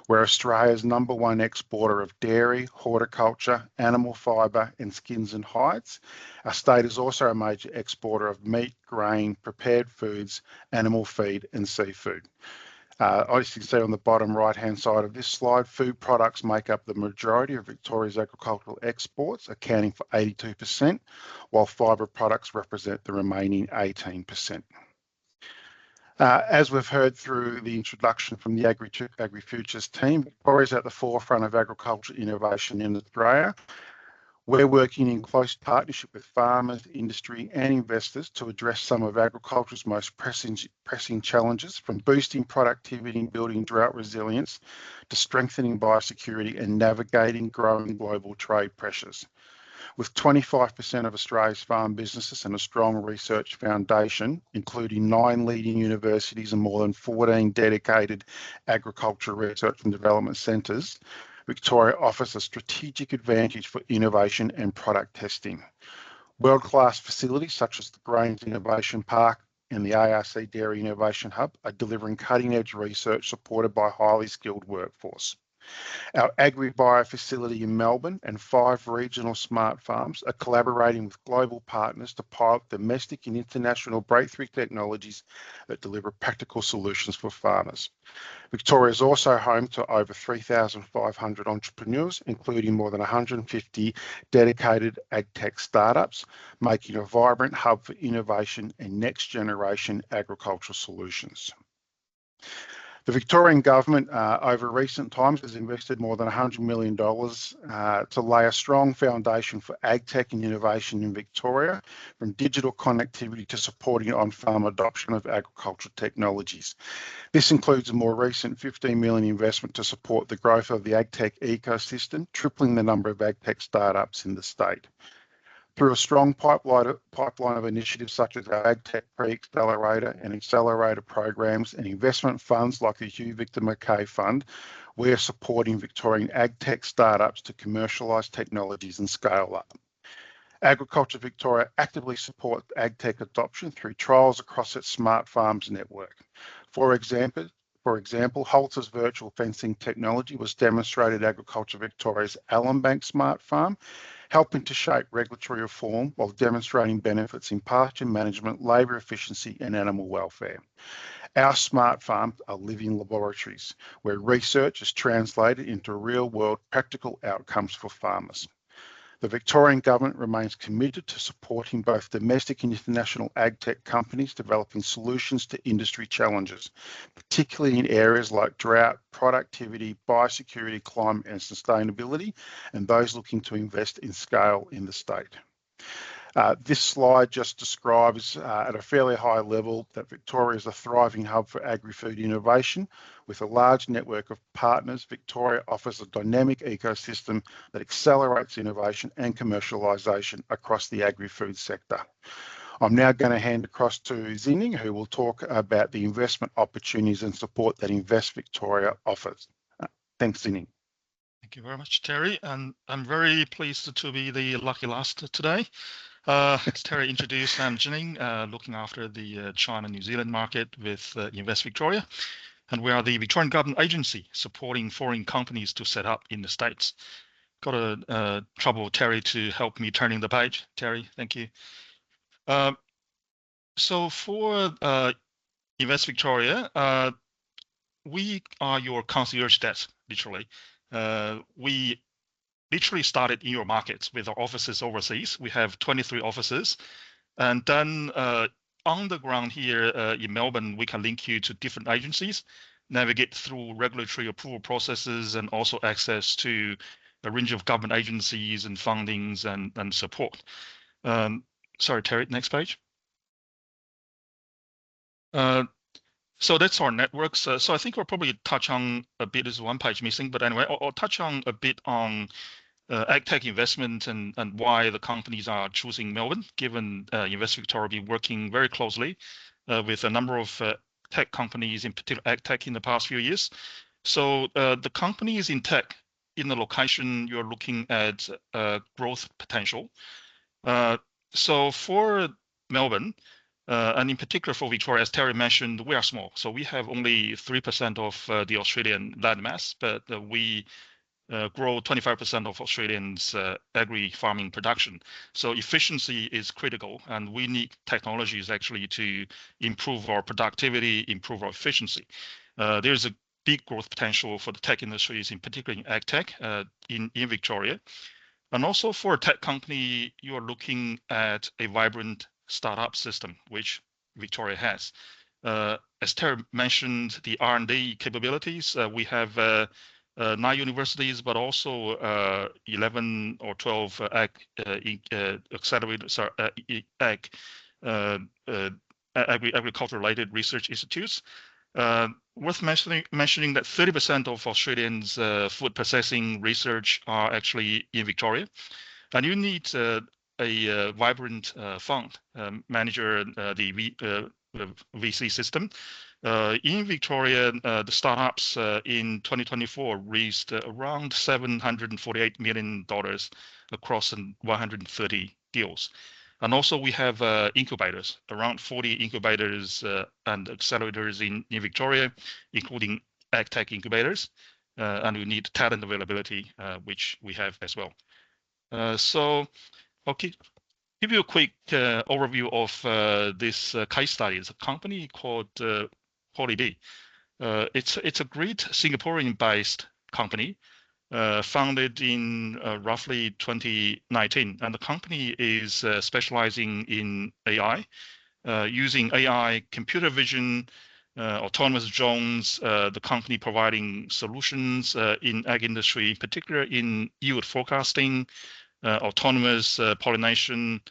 We're Australia's #1 exporter of dairy, horticulture, animal fibre and skins and hides. Our state is also a major exporter of meat, grain, prepared foods, animal feed and seafood. As you can see on the bottom right-hand side of this slide, food products make up the majority of Victoria's agricultural exports, accounting for 82%, while fibre products represent the remaining 18%. As we've heard through the introduction from the AgriFutures team, Victoria is at the forefront of agriculture innovation in Australia. We're working in close partnership with farmers, industry and investors to address some of agriculture's most pressing challenges, from boosting productivity and building drought resilience to strengthening biosecurity and navigating growing global trade pressures. With 25% of Australia's farm businesses and a strong research foundation, including 9 leading universities and more than 14 dedicated agriculture research and development centres, Victoria offers a strategic advantage for innovation and product testing. World-class facilities such as the Grains Innovation Park and the ARC Dairy Innovation Hub are delivering cutting-edge research supported by a highly skilled workforce. Our AgriBio facility in Melbourne and 5 regional smart farms are collaborating with global partners to pilot domestic and international breakthrough technologies that deliver practical solutions for farmers. Victoria is also home to over 3,500 entrepreneurs, including more than 150 dedicated agtech startups, making a vibrant hub for innovation and next-generation agricultural solutions. The Victorian government over recent times has invested more than $100 million to lay a strong foundation for agtech and innovation in Victoria, from digital connectivity to supporting on-farm adoption of agricultural technologies. This includes a more recent $15 million investment to support the growth of the agtech ecosystem, tripling the number of agtech startups in the state. Through a strong pipeline of initiatives such as our AgTech Pre-Accelerator and Accelerator programs and investment funds like the Hugh Victor Mackay Fund, we are supporting Victorian agtech startups to commercialise technologies and scale up. Agriculture Victoria actively supports agtech adoption through trials across its smart farms network. For example, Holter's virtual fencing technology was demonstrated at Agriculture Victoria's Allenbank Smart Farm, helping to shape regulatory reform while demonstrating benefits in pasture management, labour efficiency and animal welfare. Our smart farms are living laboratories where research is translated into real-world practical outcomes for farmers. The Victorian Government remains committed to supporting both domestic and international agtech companies developing solutions to industry challenges, particularly in areas like drought, productivity, biosecurity, climate and sustainability, and those looking to invest in scale in the state. This slide just describes at a fairly high level that Victoria is a thriving hub for agri-food innovation. With a large network of partners, Victoria offers a dynamic ecosystem that accelerates innovation and commercialisation across the agri-food sector. I'm now going to hand across to Zinning, who will talk about the investment opportunities and support that Invest Victoria offers. Thanks, Zinning. Thank you very much, Terry. And I'm very pleased to be the lucky last today. As Terry introduced, I'm Zinning, looking after the China-New Zealand market with Invest Victoria. And we are the Victorian government agency supporting foreign companies to set up in the States. Got a trouble, Terry, to help me turning the page. Terry, thank you. So for Invest Victoria, we are your concierge desk, literally. We literally started in your markets with our offices overseas. We have 23 offices. And then on the ground here in Melbourne, we can link you to different agencies, navigate through regulatory approval processes, and also access to a range of government agencies and fundings and support. Sorry, Terry, next page. So that's our networks. So I think we'll probably touch on a bit, there's one page missing, but anyway, I'll touch on a bit on agtech investment and why the companies are choosing Melbourne, given Invest Victoria will be working very closely with a number of tech companies, in particular agtech, in the past few years. So the companies in tech in the location, you're looking at growth potential. So for Melbourne, and in particular for Victoria, as Terry mentioned, we are small. So we have only 3% of the Australian land mass, but we grow 25% of Australians' agri-farming production. So efficiency is critical, and we need technologies actually to improve our productivity, improve our efficiency. There's a big growth potential for the tech industries, in particular in ag tech in Victoria. And also for a tech company, you are looking at a vibrant startup system, which Victoria has. As Terry mentioned, the R&D capabilities, we have 9 universities, but also 11 or 12 agriculture-related research institutes. Worth mentioning that 30% of Australians' food processing research are actually in Victoria, and you need a vibrant fund manager, the VC system. In Victoria, the startups in 2024 raised around $748 million across 130 deals. And also we have incubators, around 40 incubators and accelerators in Victoria, including ag tech incubators. And we need talent availability, which we have as well. So I'll give you a quick overview of this case study. It's a company called PolyB. It's a great Singaporean-based company founded in roughly 2019, and the company is specializing in AI, using AI, computer vision, autonomous drones. The company providing solutions in ag industry, particularly in yield forecasting, autonomous pollination,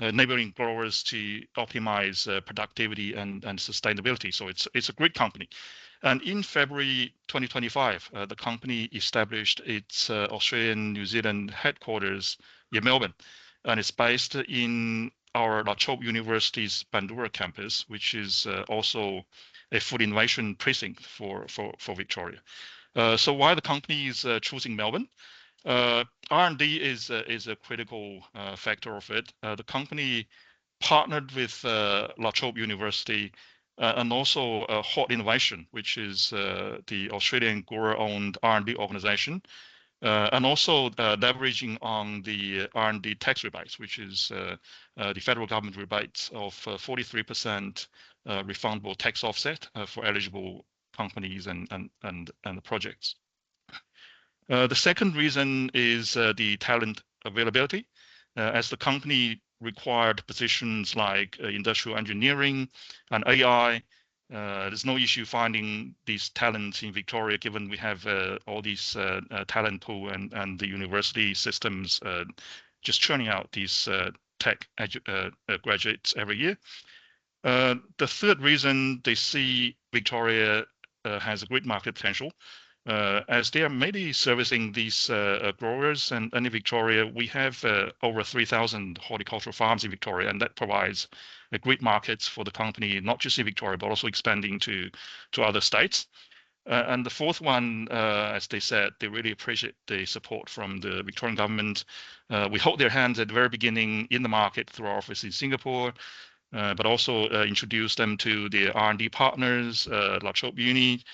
enabling growers to optimize productivity and sustainability. So it's a great company. And in February 2025, the company established its Australian New Zealand headquarters in Melbourne, and it's based in our La Trobe University's Bandura campus, which is also a food innovation precinct for Victoria. So why the company is choosing Melbourne? R&D is a critical factor of it. The company partnered with La Trobe University and also Hot Innovation, which is the Australian grower-owned R&D organization, and also leveraging on the R&D tax rebates, which is the federal government rebates of 43% refundable tax offset for eligible companies and the projects. The second reason is the talent availability. As the company required positions like industrial engineering and AI, there's no issue finding these talents in Victoria, given we have all these talent pool and the university systems just churning out these tech graduates every year. The third reason, they see Victoria has a great market potential. As they are mainly servicing these growers, and in Victoria, we have over 3,000 horticultural farms in Victoria, and that provides a great markets for the company, not just in Victoria, but also expanding to other states. And the fourth one, as they said, they really appreciate the support from the Victorian government. We hold their hands at the very beginning in the market through our office in Singapore, but also introduce them to the R&D partners, La Trobe Uni.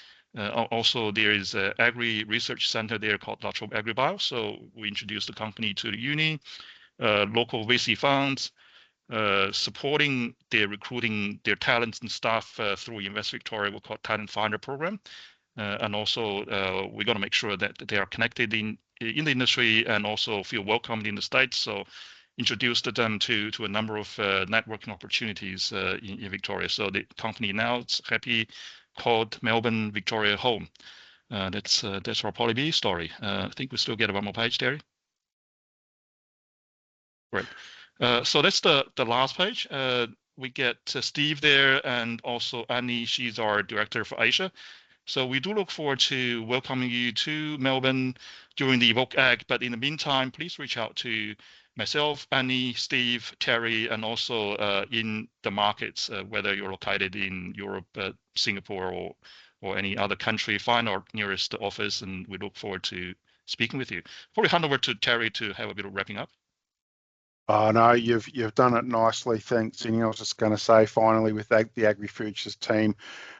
Also, there is an agri research center there called La Trobe AgriBio. So we introduced the company to the uni, local VC funds, supporting their recruiting their talents and staff through Invest Victoria, we call Talent Finder program. And also, we're going to make sure that they are connected in the industry and also feel welcomed in the States. So introduced them to a number of networking opportunities in Victoria. So the company now is happy, called Melbourne Victoria Home. That's our PolyB story. I think we still get one more page, Terry. Great. So that's the last page. We get Steve there, and also Annie. She's our director for Asia. So we do look forward to welcoming you to Melbourne during the Evoke Ag. But in the meantime, please reach out to myself, Annie, Steve, Terry, and also in the markets, whether you're located in Europe, Singapore, or any other country. Find our nearest office, and we look forward to speaking with you. Probably hand over to Terry to have a bit of wrapping up. Oh no, you've done it nicely. Thanks. And I was just going to say, finally, with the AgriFutures team,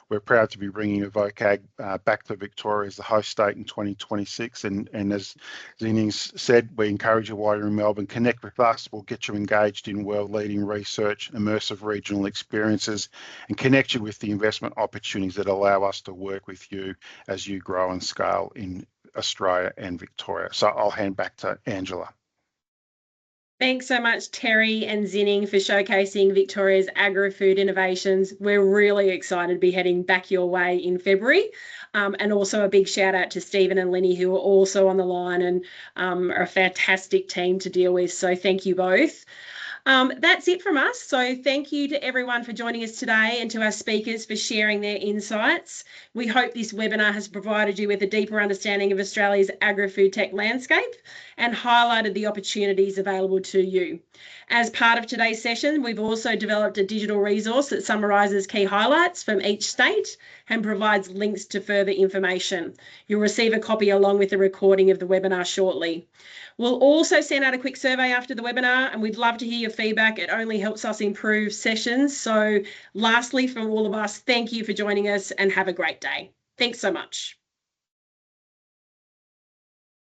we're proud to be bringing evokeᴬᴳ back to Victoria as the host state in 2026. And as Zinning said, we encourage you while you're in Melbourne, connect with us. We'll get you engaged in world-leading research, immersive regional experiences, and connect you with the investment opportunities that allow us to work with you as you grow and scale in Australia and Victoria. So I'll hand back to Angela. Thanks so much, Terry and Zinning, for showcasing Victoria's agri-food innovations. We're really excited to be heading back your way in February. And also a big shout out to Stephen and Lenny, who are also on the line and are a fantastic team to deal with. So thank you both. That's it from us. So thank you to everyone for joining us today and to our speakers for sharing their insights. We hope this webinar has provided you with a deeper understanding of Australia's agri-food tech landscape and highlighted the opportunities available to you. As part of today's session, we've also developed a digital resource that summarises key highlights from each state and provides links to further information. You'll receive a copy along with the recording of the webinar shortly. We'll also send out a quick survey after the webinar, and we'd love to hear your feedback. It only helps us improve sessions. So lastly, from all of us, thank you for joining us and have a great day. Thanks so much.